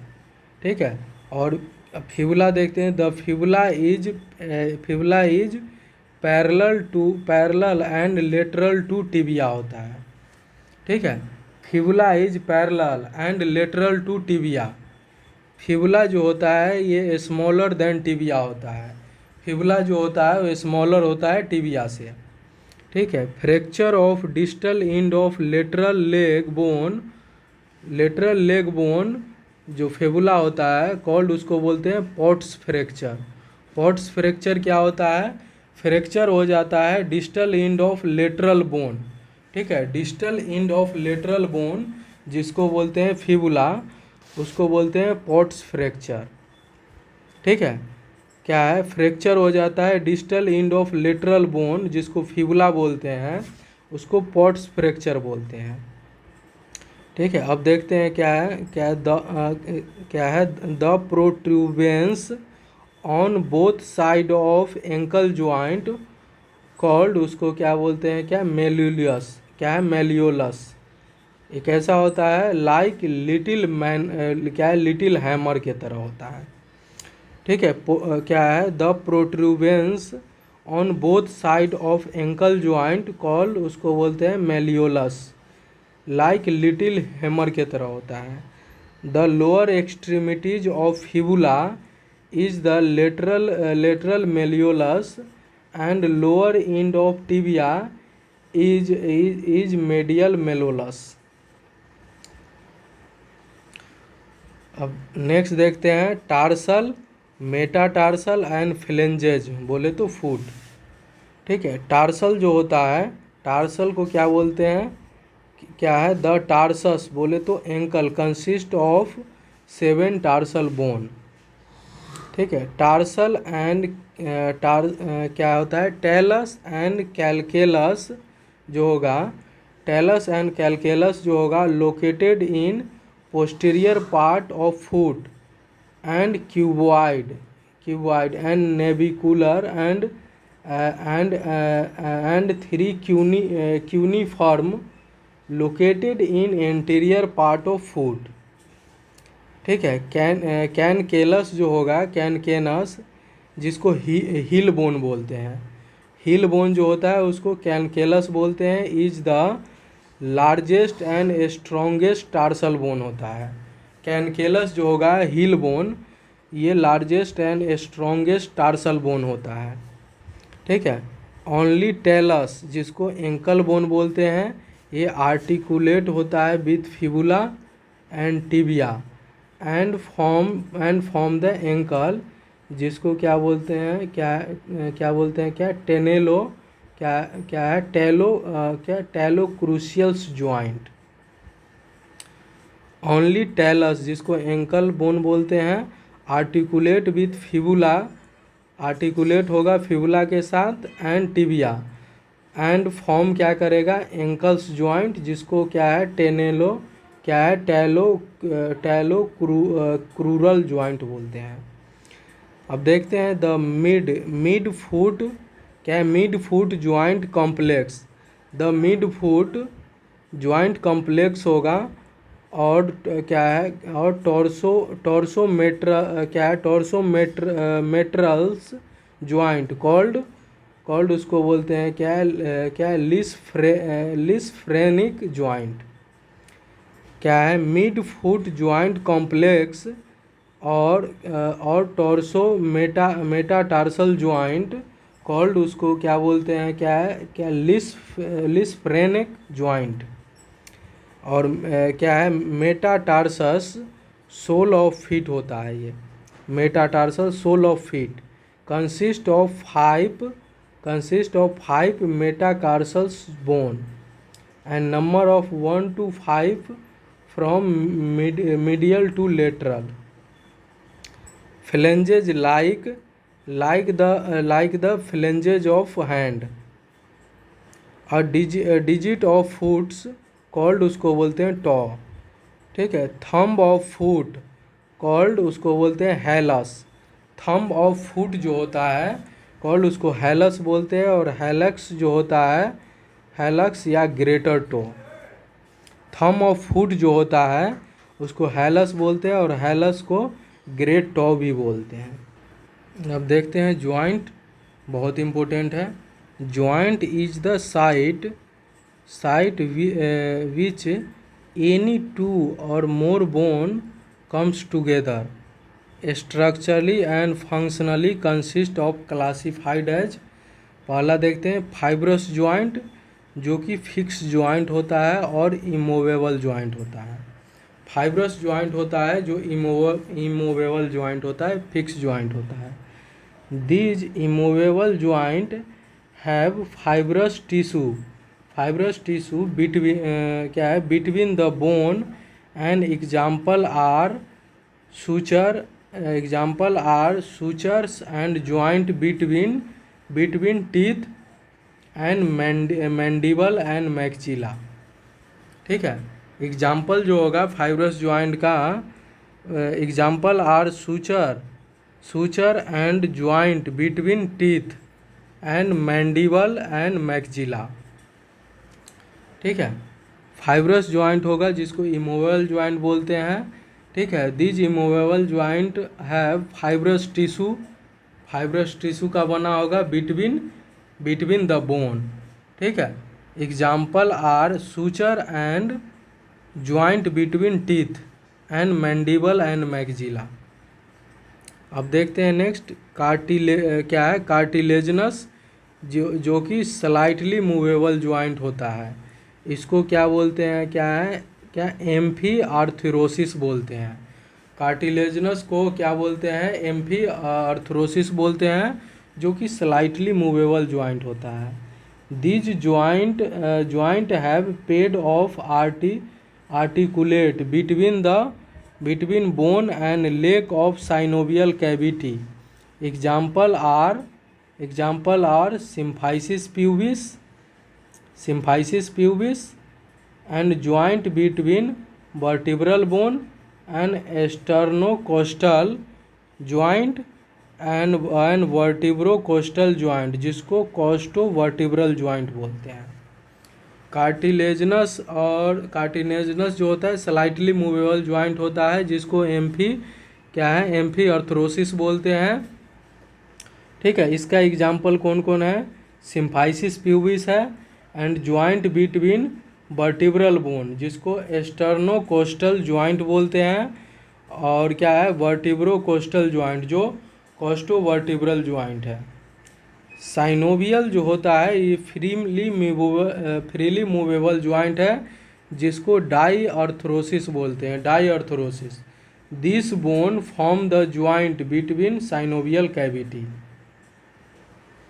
ठीक है, और फिबुला देखते हैं, the fibula is parallel and lateral to tibia होता है। ठीक है, fibula is parallel and lateral to tibia. Fibula जो होता है ये स्मॉलर देन टिबिया होता है। फिबुला जो होता है वो स्मॉलर होता है टिबिया से। ठीक है, fracture of distal end of lateral leg bone, lateral leg bone जो फेबुला होता है कॉल्ड, उसको बोलते हैं पॉट्स फ्रैक्चर। पॉट्स फ्रैक्चर क्या होता है, फ्रैक्चर हो जाता है distal end of lateral bone. ठीक है, distal end of lateral bone जिसको बोलते हैं फिबुला, उसको बोलते हैं पॉट्स फ्रैक्चर। ठीक है, क्या है, फ्रैक्चर हो जाता है distal end of lateral bone, जिसको फिबुला बोलते हैं, उसको पॉट्स फ्रैक्चर बोलते हैं। ठीक है, अब देखते हैं क्या है, क्या है the protuberance on both side of ankle joint called, उसको क्या बोलते हैं, क्या मेल्यूलियस, क्या है मेलियोलस। एक ऐसा होता है लाइक लिटिल मैन, क्या है लिटिल हैमर के तरह होता है। ठीक है, क्या है the protuberance on both side of ankle joint called, उसको बोलते हैं मेलियोलस, लाइक लिटिल हैमर के तरह होता है। The lower extremities of fibula is the lateral malleolus and lower end of tibia is medial malleolus. अब नेक्स्ट देखते हैं टार्सल, मेटाटार्सल एंड फ्लेंजेज बोले तो फुट। ठीक है, टार्सल जो होता है, टार्सल को क्या बोलते हैं, क्या है द टार्सस बोले तो ankle consist of 7 tarsal bone. ठीक है, टार्सल एंड क्या होता है, टेलस एंड कैलकेलस जो होगा, टेलस एंड कैलकेलस जो होगा located in posterior part of foot and cuboid and navicular and 3 cuneiform located in anterior part of foot. ठीक है, कैनकेलस जो होगा, कैनकेनस जिसको हिल बोन बोलते हैं, हिल बोन जो होता है उसको कैनकेलस बोलते हैं, is the largest and strongest tarsal bone होता है। कैनकेलस जो होगा हिल बोन, ये largest and strongest tarsal bone होता है, ठीक है। ओनली टेलस, जिसको एंकल बोन बोलते हैं, ये आर्टिकुलेट होता है with fibula and tibia and form the ankle, जिसको क्या बोलते हैं, क्या बोलते हैं, क्या टेनेलो, क्या है टेलो, क्या टेलो क्रूशियल्स ज्वाइंट। ओनली टेलस, जिसको एंकल बोन बोलते हैं, आर्टिकुलेट विथ फिबुला, आर्टिकुलेट होगा फिबुला के साथ, एंड टिबिया, एंड फॉर्म क्या करेगा, एंकल्स ज्वाइंट, जिसको क्या है टेनेलो, क्या है टैलो क्रूरल ज्वाइंट बोलते हैं। अब देखते हैं द मिड फुट, क्या है mid foot joint complex. The mid foot joint complex होगा, और क्या है, और टॉर्सो क्या है टॉर्सो मेट्रल्स ज्वाइंट कॉल्ड उसको बोलते हैं क्या है लिस्फ्रेनिक ज्वाइंट। क्या है मिड फुट ज्वाइंट कॉम्प्लेक्स और टॉर्सो मेटाटार्सल ज्वाइंट कॉल्ड उसको क्या बोलते हैं, क्या लिस्फ्रेनिक ज्वाइंट। और क्या है मेटाटार्सस सोल ऑफ फीट होता है, ये metatarsal sole of feet consist of 5 metatarsals bone and number of 1 to 5 from medial to lateral. Phalanges like the phalanges of hand. A digit of foots called उसको बोलते हैं टॉ, ठीक है। Thumb of foot called उसको बोलते हैं हेलस। Thumb of foot जो होता है कॉल्ड उसको हेलस बोलते हैं, और हेलक्स जो होता है हेलक्स या greater toe. Thumb of foot जो होता है उसको हेलस बोलते हैं, और हेलस को ग्रेट टो भी बोलते हैं। अब देखते हैं ज्वाइंट, बहुत इम्पोर्टेंट है। Joint is the site which any two or more bone comes together structurally and functionally consist of classified as। पहला देखते हैं फाइब्रस ज्वाइंट, जो कि फिक्स ज्वाइंट होता है और इमूवेबल ज्वाइंट होता है। फाइब्रस ज्वाइंट होता है जो इमूवेबल ज्वाइंट होता है, फिक्स ज्वाइंट होता है। These immovable joint have fibrous tissue between the bone and example are suture and joint between teeth and mandible and maxilla, ठीक है। एग्जाम्पल जो होगा फाइब्रस ज्वाइंट का, example are suture and joint between teeth and mandible and maxilla, ठीक है। Fibrous joint होगा जिसको immovable joint बोलते हैं, ठीक है। These immovable joint have fibrous tissue का बना होगा बिटवीन द बोन, ठीक है। Example are suture and joint between teeth and mandible and maxilla. अब देखते हैं नेक्स्ट क्या है कार्टिलेजनस, जो कि स्लाइटली मूवेबल ज्वाइंट होता है। इसको क्या बोलते हैं, क्या एम्फी आर्थरोसिस बोलते हैं। कार्टिलेजनस को क्या बोलते हैं, एम्फी आर्थरोसिस बोलते हैं, जो कि स्लाइटली मूवेबल ज्वाइंट होता है। These joint have pad of articulate between bone and lack of synovial cavity. Example are symphysis pubis and joint between vertebral bone and sternocostal joint and vertebrocostal joint, जिसको costovertebral joint बोलते हैं। Cartilaginous जो होता है slightly movable joint होता है, जिसको amphi आर्थरोसिस बोलते हैं, ठीक है। इसका एग्जाम्पल कौन कौन है, सिम्फाइसिस प्यूबिस है, and joint between vertebral bone, जिसको स्टर्नोकोस्टल ज्वाइंट बोलते हैं, और क्या है, वर्टिब्रो कोस्टल ज्वाइंट जो कोस्टो वर्टिब्रल ज्वाइंट है। साइनोवियल जो होता है ये फ्रीली मूवेबल ज्वाइंट है, जिसको डाई अर्थरोसिस बोलते हैं, diarthrosis. This bone form the joint between synovial cavity.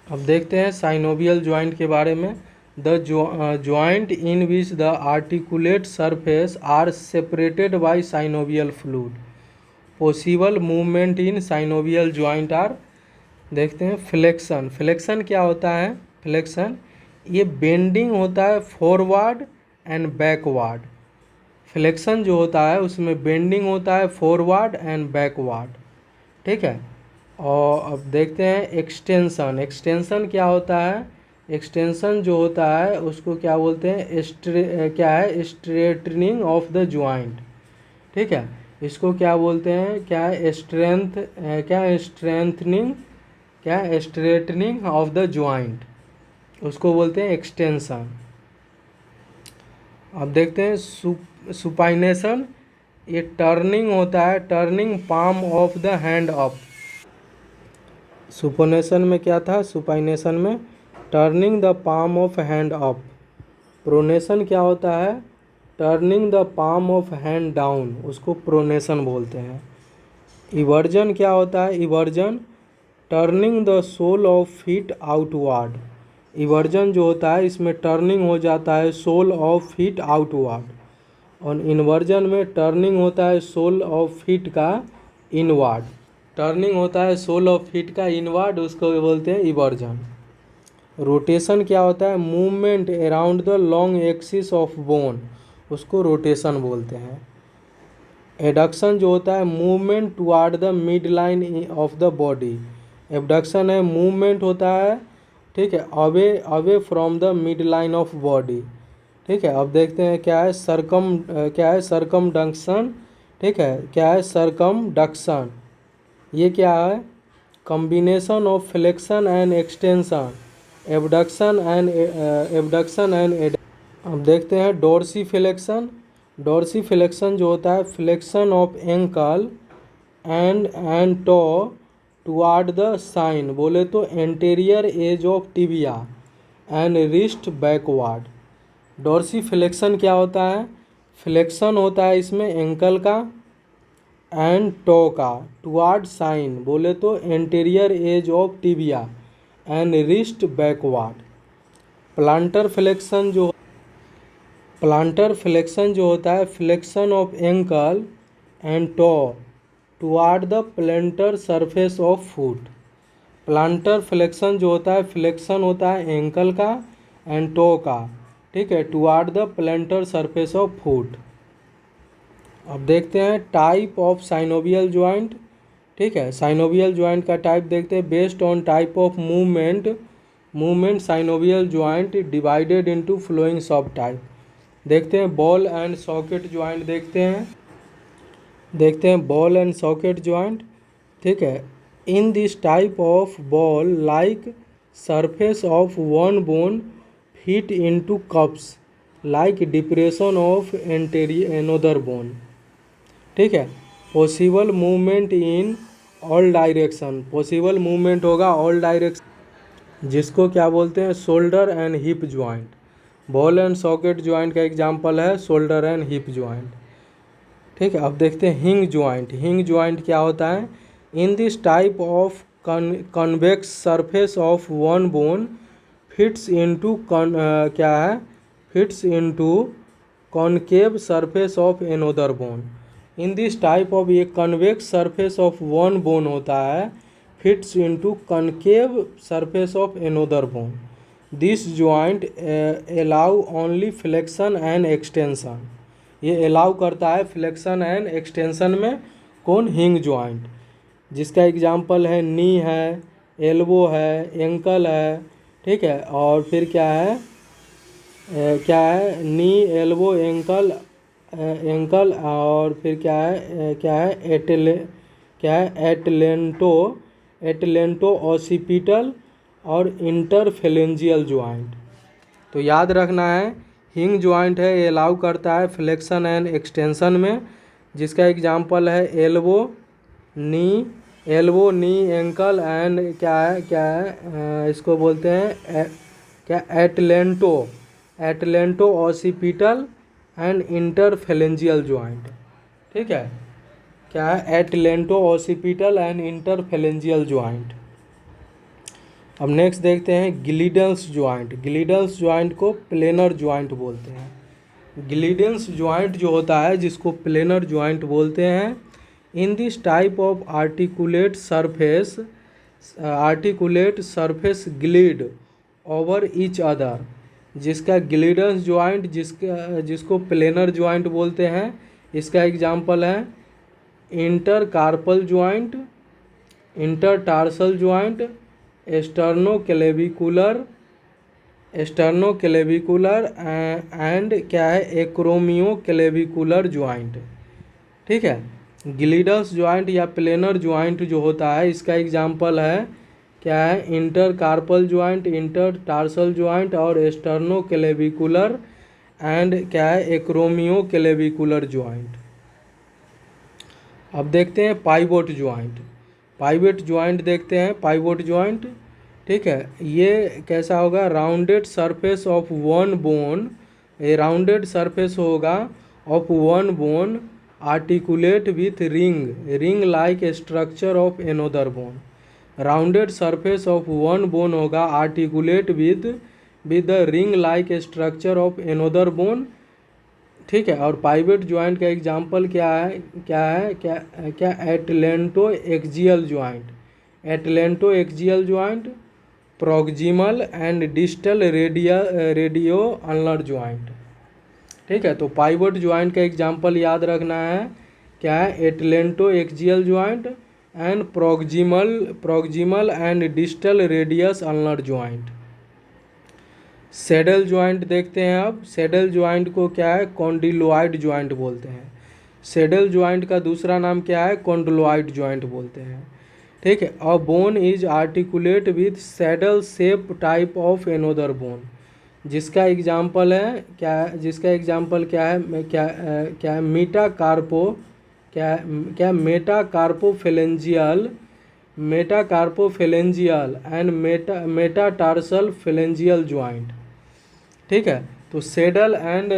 अब देखते हैं साइनोवियल ज्वाइंट के बारे में। The joint in which the articulate surface are separated by synovial fluid. Possible movement in synovial joint are, देखते हैं फ्लेक्शन। फ्लेक्शन क्या होता है, फ्लेक्शन ये बेंडिंग होता है फॉरवर्ड एंड बैकवर्ड। फ्लेक्शन जो होता है उसमें बेंडिंग होता है फॉरवर्ड एंड बैकवर्ड, ठीक है। और अब देखते हैं एक्सटेंशन। एक्सटेंशन क्या होता है, एक्सटेंशन जो होता है उसको क्या बोलते हैं, क्या है, स्ट्रेटनिंग ऑफ द ज्वाइंट, ठीक है। इसको क्या बोलते हैं, क्या है, स्ट्रेंथनिंग, क्या स्ट्रेटनिंग ऑफ द ज्वाइंट, उसको बोलते हैं एक्सटेंशन। अब देखते हैं सुपाइनेशन। ये टर्निंग होता है, turning palm of the hand up. Supination में क्या था, सुपाइनेशन में turning the palm of hand up. Pronation क्या होता है, turning the palm of hand down, उसको प्रोनेशन बोलते हैं। इवर्जन क्या होता है, eversion turning the sole of feet outward. Eversion जो होता है इसमें टर्निंग हो जाता है सोल ऑफ फीट आउटवर्ड, और इन्वर्जन में टर्निंग होता है सोल ऑफ फीट का इनवर्ड। टर्निंग होता है सोल ऑफ फीट का इनवर्ड, उसको बोलते हैं इवर्जन। रोटेशन क्या होता है, movement around the long axis of bone, उसको रोटेशन बोलते हैं। एडक्शन जो होता है movement toward the mid line of the body. Abduction है मूवमेंट होता है, ठीक है, away away from the mid line of body, ठीक है। अब देखते हैं क्या है क्या है सरकमडक्शन, ठीक है, क्या है सरकमडक्शन, ये क्या है, combination of flexion and extension, abduction and अब देखते हैं डोर्सी फ्लेक्शन। डोर्सी फ्लेक्शन जो होता है flexion of ankle and toe toward the shin, बोले तो anterior edge of tibia and wrist backward. Dorsiflexion क्या होता है, फ्लेक्शन होता है इसमें एंकल का एंड टो का टुवार्ड साइन, बोले तो anterior edge of tibia and wrist backward. Plantar flexion जो होता है flexion of ankle and toe toward the plantar surface of foot. Plantar flexion जो होता है फ्लेक्शन होता है एंकल का एंड टो का, ठीक है, toward the plantar surface of foot. अब देखते हैं टाइप ऑफ साइनोवियल ज्वाइंट, ठीक है। साइनोवियल ज्वाइंट का टाइप देखते हैं। Based on type of movement synovial joint divided into following subtype. देखते हैं बॉल एंड सॉकेट ज्वाइंट, देखते हैं बॉल एंड सॉकेट ज्वाइंट, ठीक है। In this type of ball like surface of one bone fit into cups like depression of another bone, ठीक है। Possible movement in all direction, possible movement होगा all direction, जिसको क्या बोलते हैं shoulder and hip joint. Ball and socket joint का example है shoulder and hip joint, ठीक है। अब देखते हैं हिंग ज्वाइंट। हिंग ज्वाइंट क्या होता है, in this type of convex surface of one bone fits into क्या है, fits into concave surface of another bone. In this type of ये convex surface of one bone होता है, fits into concave surface of another bone. This joint allow only flexion and extension, ये allow करता है flexion and extension में, कौन, हिंग joint. जिसका एग्जांपल है नी है, एल्बो है, एंकल है, ठीक है। और फिर क्या है नी, एल्बो, एंकल और फिर क्या है एटलेंटो ऑसिपिटल और इंटरफेलेंजियल ज्वाइंट। तो याद रखना है हिंग ज्वाइंट है ये अलाउ करता है फ्लेक्शन एंड एक्सटेंशन में, जिसका एग्जाम्पल है एल्बो नी एंकल एंड क्या है इसको बोलते हैं क्या atlanto occipital and interphalangeal joint. ठीक है, क्या है atlanto occipital and interphalangeal joint. अब नेक्स्ट देखते हैं ग्लिडेंस ज्वाइंट। ग्लिडेंस ज्वाइंट को प्लेनर ज्वाइंट बोलते हैं। ग्लिडेंस ज्वाइंट जो होता है जिसको प्लेनर ज्वाइंट बोलते हैं, in this type of articulate surface glide over each other. जिसका ग्लिडेंस ज्वाइंट जिसको प्लेनर ज्वाइंट बोलते हैं, इसका एग्जाम्पल है intercarpal joint, intertarsal joint, sternoclavicular and क्या है एक्रोमियोक्लेविकुलर ज्वाइंट। ठीक है, ग्लिडेंस ज्वाइंट या प्लेनर ज्वाइंट जो होता है इसका एग्जाम्पल है क्या है इंटरकार्पल ज्वाइंट, इंटरटार्सल ज्वाइंट और स्टर्नोक्लेविकुलर एंड क्या है एक्रोमियोक्लेविकुलर ज्वाइंट। अब देखते हैं पाइवोट ज्वाइंट। पाइवोट ज्वाइंट देखते हैं पाइवोट ज्वाइंट। ठीक है, ये कैसा होगा, rounded surface of one bone, a rounded surface होगा of one bone articulate with ring like structure of another bone. Rounded surface of one bone होगा articulate with the ring like structure of another bone. ठीक है, और pivot joint का example क्या atlanto axial joint, proximal and distal radio ulnar joint. ठीक है, तो pivot joint का एग्जांपल याद रखना है क्या है atlanto axial joint and proximal and distal radius ulnar joint. Saddle joint देखते हैं। अब सैडल ज्वाइंट को क्या है कॉन्डिलोइड ज्वाइंट बोलते हैं। सैडल ज्वाइंट का दूसरा नाम क्या है कॉन्डिलोइड ज्वाइंट बोलते हैं। ठीक है, a bone is articulate with saddle shape type of another bone. जिसका एग्जाम्पल है metacarpophalangeal and metatarsal phalangeal joint. ठीक है, तो saddle and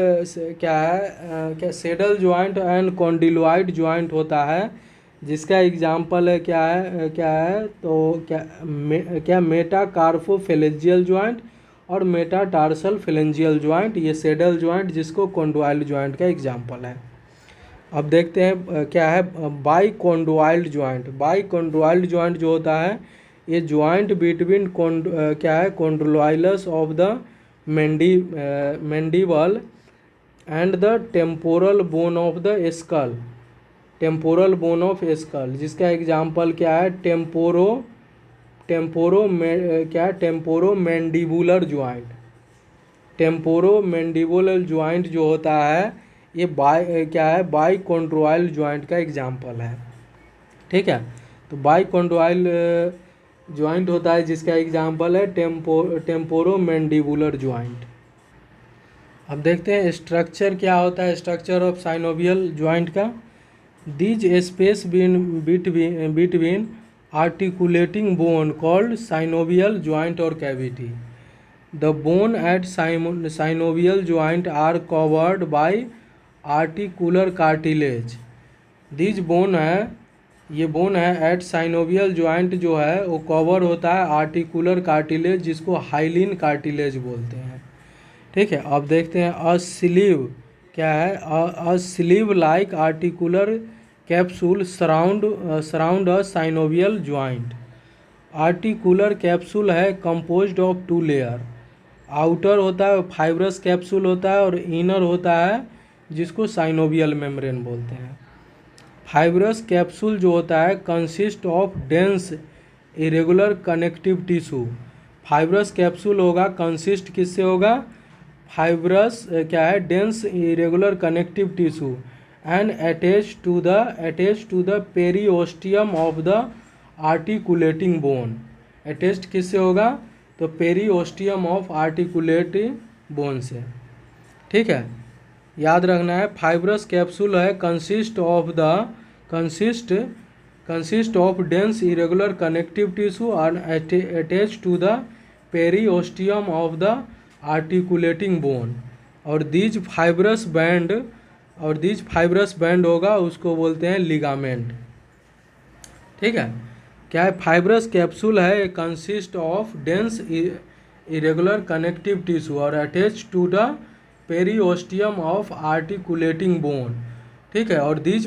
saddle joint and condyloid joint होता है, जिसका एग्जाम्पल है मेटाकार्पोफेलेंजियल ज्वाइंट और मेटाटार्सल फेलेंजियल ज्वाइंट, ये सैडल ज्वाइंट जिसको कॉन्डिलोइड ज्वाइंट का एग्जाम्पल है। अब देखते हैं क्या है बाइकॉन्डिलोइड ज्वाइंट। बाइकॉन्डिलोइड ज्वाइंट जो होता है ये joint between condyles of the mandible and the temporal bone of the skull, जिसका एग्जाम्पल क्या है टेम्पोरोमैंडिबुलर ज्वाइंट। टेम्पोरोमैंडिबुलर ज्वाइंट जो होता है ये बाइकॉन्डिलोइड ज्वाइंट का एग्जाम्पल है। ठीक है, तो बाइकॉन्डिलोइड ज्वाइंट होता है जिसका एग्जाम्पल है टेम्पोरोमैंडिबुलर ज्वाइंट। अब देखते हैं स्ट्रक्चर क्या होता है, स्ट्रक्चर ऑफ साइनोवियल ज्वाइंट का। These space between articulating bone called synovial joint और cavity. The bone at synovial joint are covered by articular cartilage. These bone है एट साइनोवियल ज्वाइंट जो है वो कवर होता है आर्टिकुलर कार्टिलेज, जिसको hyaline cartilage बोलते हैं। ठीक है, अब देखते हैं a sleeve like articular capsule surround a synovial joint. Articular capsule है कंपोज्ड ऑफ 2 लेयर। आउटर होता है फाइब्रस कैप्सूल होता है और इनर होता है जिसको साइनोवियल मेम्ब्रेन बोलते हैं। फाइब्रस कैप्सूल जो होता है consist of dense irregular connective tissue. Fibrous capsule होगा कंसिस्ट किससे होगा, fibrous dense irregular connective tissue and attach to the periosteum of the articulating bone. Attached किससे होगा, तो पेरिओस्टियम ऑफ आर्टिकुलेटिंग बोन से। ठीक है, याद रखना है। फाइब्रस कैप्सूल है consist of dense irregular connective tissue और attach to the periosteum of the articulating bone. और दीज फाइब्रस बैंड होगा उसको बोलते हैं लिगामेंट। ठीक है, क्या है? फाइब्रस कैप्सूल है consist of dense irregular connective tissue और attach to the periosteum of articulating bone. ठीक है, और दीज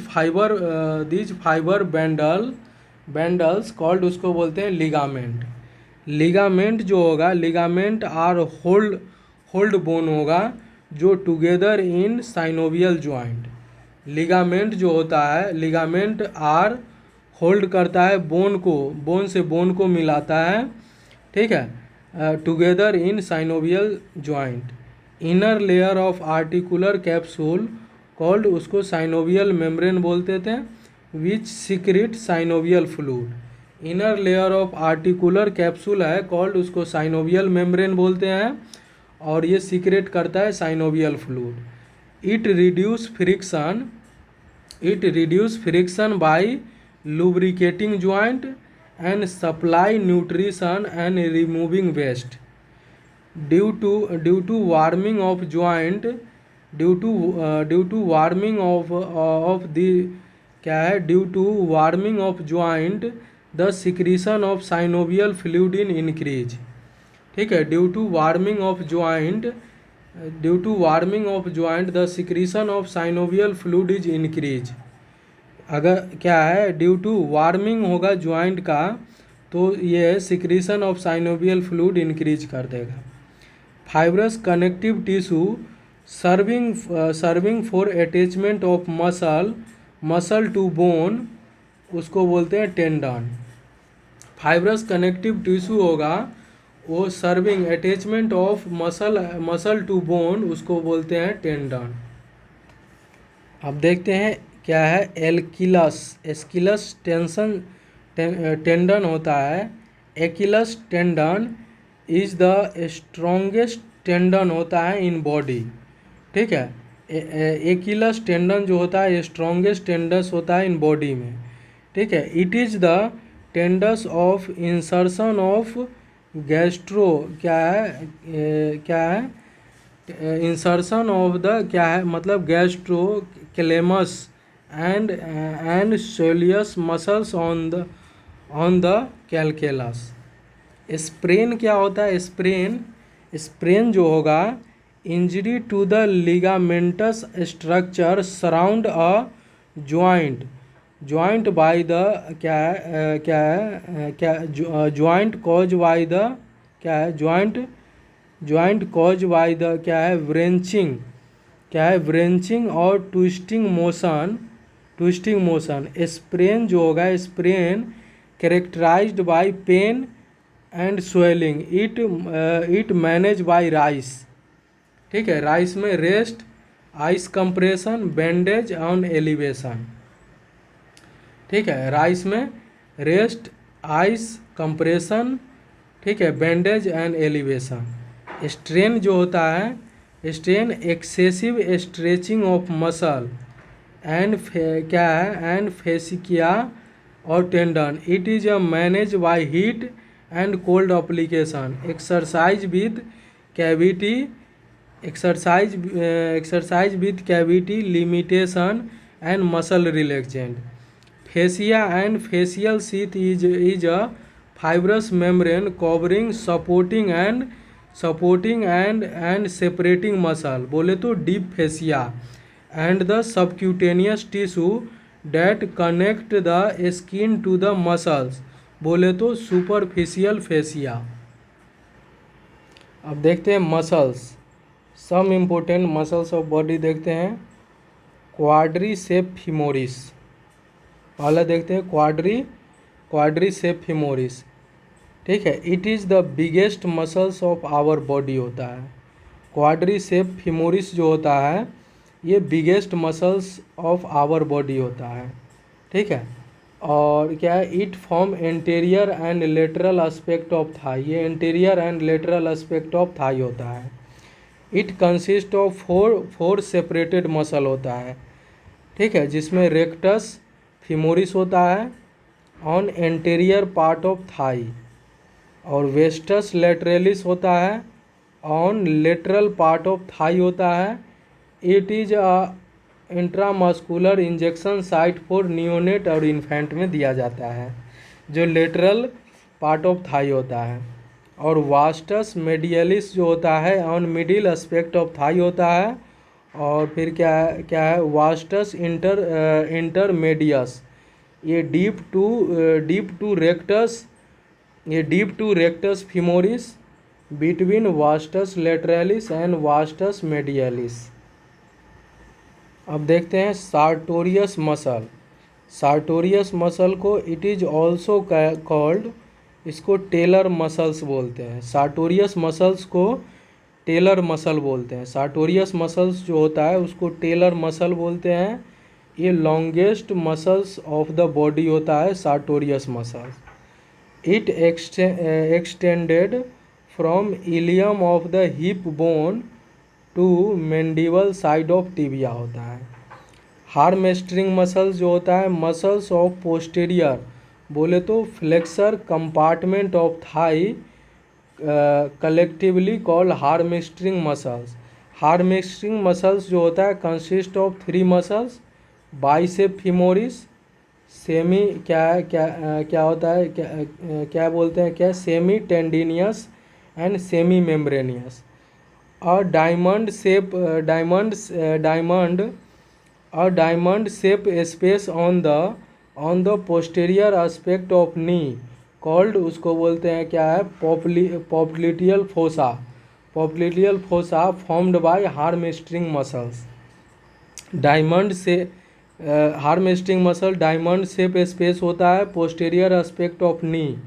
फाइबर बैंडल्स कॉल्ड उसको बोलते हैं लिगामेंट। लिगामेंट जो होगा, लिगामेंट आर होल्ड बोन होगा जो together in synovial joint. Ligament जो होता है, लिगामेंट आर होल्ड करता है बोन से बोन को मिलाता है। ठीक है, together in synovial joint. Inner layer of articular capsule called उसको साइनोवियल मेम्ब्रेन बोलते थे, which secrete synovial fluid. Inner layer of articular capsule है कॉल्ड उसको साइनोवियल मेम्ब्रेन बोलते हैं और ये सीक्रेट करता है synovial fluid. It reduce friction by lubricating joint and supply nutrition and removing waste. Due to warming of joint, due to warming of the क्या है, due to warming of joint the secretion of synovial fluid in increase। ठीक है, due to warming of joint the secretion of synovial fluid is increase। अगर क्या है, due to warming होगा joint का तो ये secretion of synovial fluid increase कर देगा। Fibrous connective tissue serving for attachment of muscle to bone उसको बोलते हैं टेंडन। फाइब्रस कनेक्टिव टिश्यू होगा वो serving attachment of muscle to bone उसको बोलते हैं टेंडन। अब देखते हैं क्या है, एस्किलस टेंडन होता है। Achilles tendon is the strongest tendon होता है इन बॉडी। ठीक है, एक्किलस टेंडन जो होता है स्ट्रॉन्गेस्ट टेंडस होता है इन बॉडी में। ठीक है, it is the tendons of insertion of gastro क्या है इंसर्शन ऑफ द क्या है मतलब gastrocnemius and soleus muscles on the calculus। Sprain क्या होता है? स्प्रेन जो होगा injury to the ligamentous structure surround a joint by the joint cause by the joint cause by the wrenching और twisting motion. Sprain जो होगा, sprain characterized by pain and swelling. It manage by rice. ठीक है, rice में rest, ice compression, bandage on elevation. ठीक है, rice में rest, ice compression, ठीक है, बैंडेज एंड एलिवेशन। स्ट्रेन जो होता है, strain excessive stretching of muscle and fascia और tendon. It is manage by heat and cold application. Exercise with cavity limitation and muscle relaxant. Fascia and fascial sheath is a fibrous membrane covering supporting and separating muscle बोले तो deep fascia and the subcutaneous tissue that connect the skin to the muscles बोले तो superficial fascia। अब देखते हैं muscles, some important muscles of body देखते हैं। क्वाड्रीसेप femoris, पहले देखते हैं क्वाड्रीसेप फीमोरिस। ठीक है, it is the biggest muscles of our body होता है। क्वाड्रीसेप फीमोरिस जो होता है ये biggest muscles of our body होता है। ठीक है, और क्या है, it form anterior and lateral aspect of thigh. ये anterior and lateral aspect of thigh होता है। It consist of four separated muscle होता है, ठीक है, जिसमें रेक्टस फिमोरिस होता है on anterior part of thigh, और वेस्टस लेटरलिस होता है on lateral part of thigh होता है। It is a intramuscular injection site for neonate और इन्फेंट में दिया जाता है, जो लेटरल पार्ट ऑफ थाई होता है। और वास्टस मेडियलिस जो होता है on middle aspect of thigh होता है। और फिर क्या है वास्टस इंटरमेडियस, ये deep to rectus femoris between vastus lateralis and vastus medialis. अब देखते हैं सार्टोरियस मसल। सार्टोरियस मसल को इट इज ऑल्सो कॉल्ड, इसको टेलर मसल्स बोलते हैं। सार्टोरियस मसल्स को टेलर मसल बोलते हैं। सार्टोरियस मसल्स जो होता है उसको टेलर मसल बोलते हैं। ये longest muscles of the body होता है sartorius muscles. It extended from ilium of the hip bone to mandible side of tibia होता है। हार्मस्ट्रिंग मसल्स जो होता है मसल्स ऑफ पोस्टीरियर, बोले तो flexor compartment of thigh, collectively called hamstring muscles. Hamstring muscles जो होता है consist of 3 muscles, biceps femoris, semi क्या होता है क्या बोलते हैं क्या, semi tendinosus and semi membranosus. A diamond shape space on the posterior aspect of knee called, उसको बोलते हैं क्या है, popliteal fossa। popliteal fossa formed by hamstring muscles। Diamond से हार्मस्ट्रिंग मसल डायमंड शेप स्पेस होता है posterior aspect of knee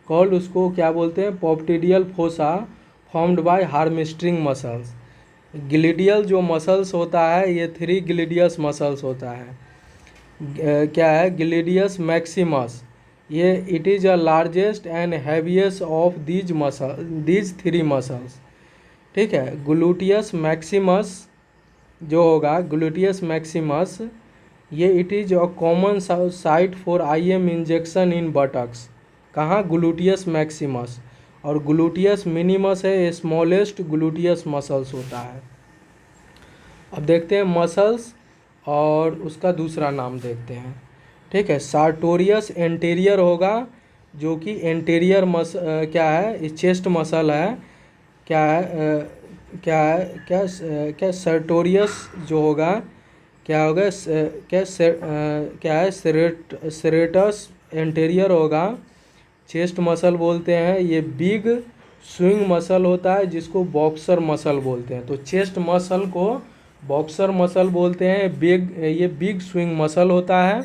called, उसको क्या बोलते हैं, पोप्टिडियल फोसा फॉर्म्ड बाय हार्मस्ट्रिंग मसल्स। ग्लिडियल जो मसल्स होता है ये 3 ग्लिडियस मसल्स होता है। क्या है, ग्लिडियस मैक्सिमस, ये it is a largest and heaviest of these 3 muscles, ठीक है। ग्लूटियस मैक्सिमस जो होगा, ग्लूटियस मैक्सिमस, ये it is a common site for IM injection in buttocks. कहाँ, ग्लूटियस मैक्सिमस। और ग्लूटियस मिनिमस है स्मॉलेस्ट ग्लूटियस मसल्स होता है। अब देखते हैं मसल्स और उसका दूसरा नाम देखते हैं, ठीक है। सार्टोरियस एंटीरियर होगा, जो कि एंटीरियर क्या है, चेस्ट मसल है। क्या सर्टोरियस जो होगा क्या होगा, क्या है, सेरेटस एंटीरियर होगा, चेस्ट मसल बोलते हैं। ये बिग स्विंग मसल होता है जिसको बॉक्सर मसल बोलते हैं। तो चेस्ट मसल को बॉक्सर मसल बोलते हैं। ये बिग स्विंग मसल होता है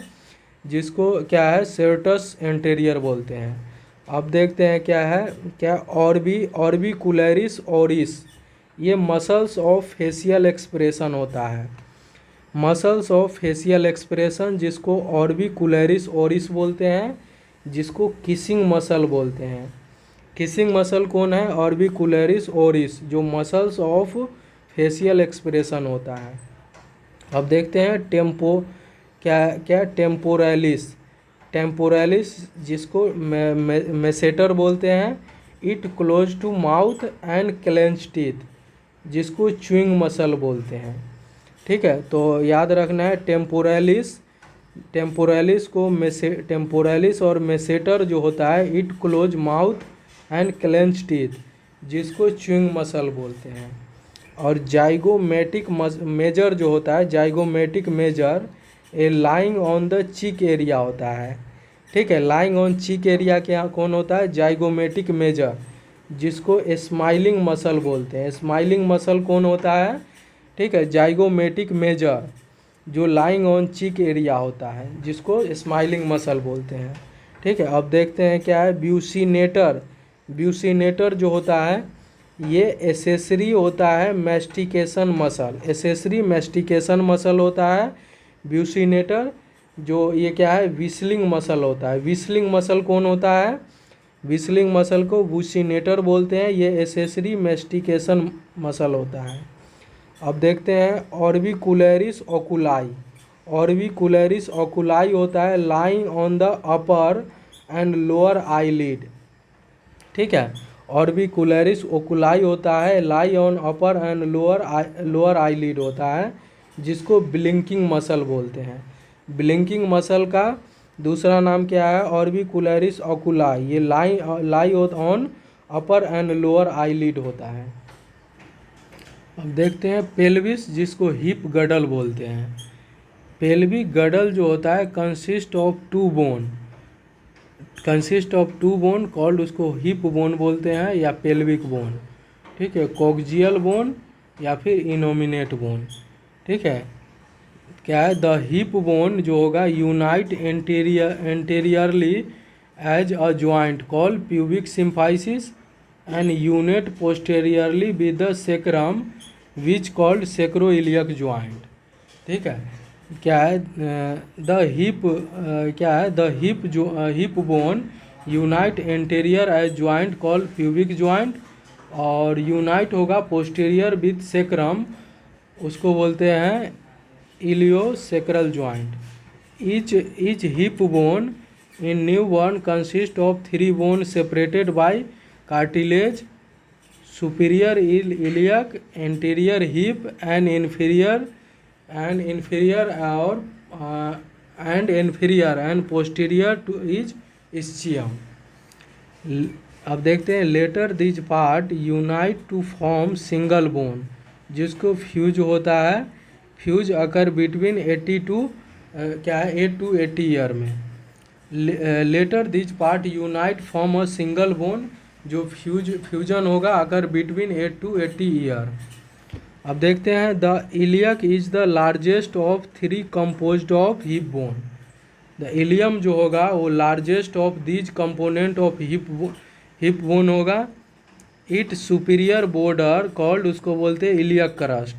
जिसको क्या है, सेरेटस एंटीरियर बोलते हैं। अब देखते हैं क्या है, क्या ऑर्बिकुलरिस ओरिस, ये मसल्स ऑफ फेशियल एक्सप्रेशन होता है। मसल्स ऑफ फेशियल एक्सप्रेशन जिसको ऑर्बिकुलरिस ओरिस बोलते हैं, जिसको किसिंग मसल बोलते हैं। किसिंग मसल कौन है, ऑर्बिकुलरिस ओरिस, जो मसल्स ऑफ फेशियल एक्सप्रेशन होता है। अब देखते हैं टेम्पोरालिस जिसको मेसेटर बोलते हैं। It close to mouth and clench teeth, जिसको च्युइंग मसल बोलते हैं, ठीक है। तो याद रखना है टेम्पोरालिस और मेसेटर जो होता है, it close mouth and clench teeth, जिसको च्युइंग मसल बोलते हैं। और जाइगोमेटिक मेजर जो होता है, zygomatic major a lying on the cheek area होता है, ठीक है। लाइंग ऑन चीक एरिया के यहाँ कौन होता है, जाइगोमेटिक मेजर, जिसको स्माइलिंग मसल बोलते हैं। स्माइलिंग मसल कौन होता है, ठीक है, जाइगोमेटिक मेजर, जो लाइंग ऑन चीक एरिया होता है, जिसको स्माइलिंग मसल बोलते हैं, ठीक है। अब देखते हैं क्या है, ब्यूसिनेटर जो होता है ये एसेसरी होता है mastication muscle, accessory mastication muscle होता है ब्यूसिनेटर। जो ये क्या है, विस्लिंग मसल होता है। विस्लिंग मसल कौन होता है, विस्लिंग मसल को वुसिनेटर बोलते हैं, ये एसेसरी मेस्टिकेशन मसल होता है। अब देखते हैं ऑर्बिकुलरिस ओकुलाई। ऑर्बिकुलरिस ओकुलाई होता है lying on the upper and lower eyelid, ठीक है। ऑर्बिकुलरिस ओकुलाई होता है lie on upper and lower eyelid होता है, जिसको ब्लिंकिंग मसल बोलते हैं। ब्लिंकिंग मसल का दूसरा नाम क्या है? ऑर्बिकुलरिस ओकुलाई। ये lie on upper and lower eyelid होता है। अब देखते हैं पेल्विस, जिसको हिप गडल बोलते हैं। पेल्विक गडल जो होता है consist of two bone called, उसको हिप बोन बोलते हैं या पेल्विक बोन, ठीक है। कोक्जियल बोन या फिर इनोमिनेट बोन, ठीक है। क्या है? द हिप बोन जो होगा unite anteriorly as a joint called pubic symphysis and unite posteriorly with the sacrum which called sacroiliac joint, ठीक है। क्या है? द हिप क्या है? The hip bone unite anterior as joint called pubic joint, और unite होगा posterior with sacrum, उसको बोलते हैं iliosacral joint. Each hip bone in newborn consist of 3 bone separated by cartilage, superior iliac, anterior hip and inferior and posterior to each ischium। अब देखते हैं later these part unite to form single bone, जिसको fuse होता है। Fuse occur between 80 to 8 to 80 year में। Later these part unite form a single bone, जो fusion होगा अगर बिटवीन 8 to 80 ईयर। अब देखते हैं the iliac is the largest of 3 composed of hip bone. The ilium जो होगा वो largest of these component of hip bone होगा। इट सुपीरियर बॉर्डर कॉल्ड, उसको बोलते हैं इलियक क्रस्ट,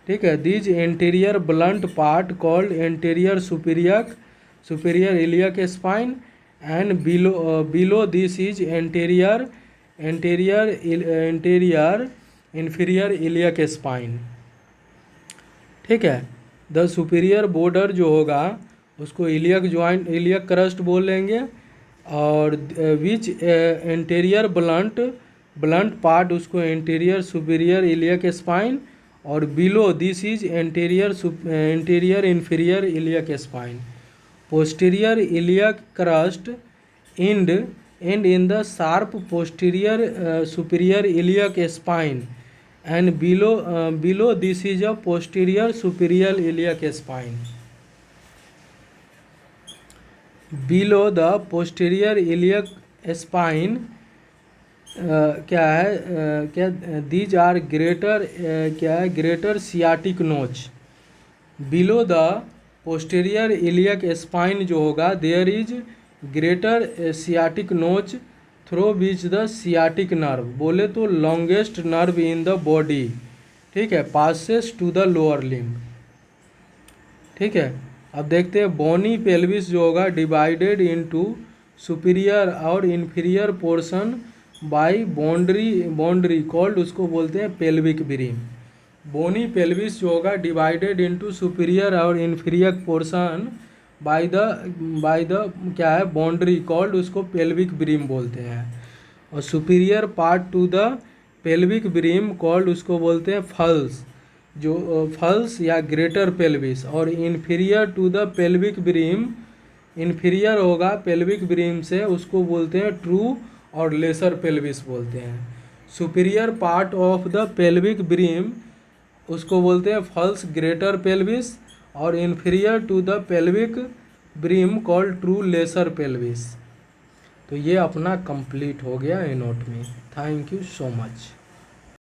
ठीक है। These anterior blunt part called anterior superior iliac spine and below this is anterior inferior iliac spine, ठीक है। द सुपीरियर बॉर्डर जो होगा उसको इलियक क्रस्ट बोल लेंगे, और विच एंटीरियर ब्लंट पार्ट उसको एंटीरियर सुपीरियर इलियक स्पाइन, और below this is anterior inferior iliac spine. Posterior iliac crust end in the sharp posterior superior iliac spine, and below this is a posterior superior iliac spine। below the posterior iliac spine क्या है? these are greater sciatic notch। below the posterior iliac spine जो होगा there is greater sciatic notch through which the sciatic nerve, बोले तो longest nerve in the body, ठीक है, passes to the lower limb, ठीक है। अब देखते हैं बोनी पेल्विस जो होगा डिवाइडेड इनटू सुपीरियर और inferior portion by boundary called, उसको बोलते हैं पेल्विक ब्रिम। बोनी पेल्विस जो होगा डिवाइडेड इनटू सुपीरियर और इन्फीरियर पोर्शन बाय द क्या है? बाउंड्री कॉल्ड, उसको पेल्विक ब्रिम बोलते हैं। और superior part to the pelvic brim called, उसको बोलते हैं फल्स, जो फल्स या ग्रेटर पेल्विस। और inferior to the pelvic brim, inferior होगा पेल्विक ब्रिम से, उसको बोलते हैं ट्रू और लेसर पेल्विस बोलते हैं। Superior part of the pelvic brim उसको बोलते हैं फल्स ग्रेटर पेल्विस, और inferior to the pelvic brim called true lesser pelvis. तो ये अपना कंप्लीट हो गया ए नोट में। Thank you so much.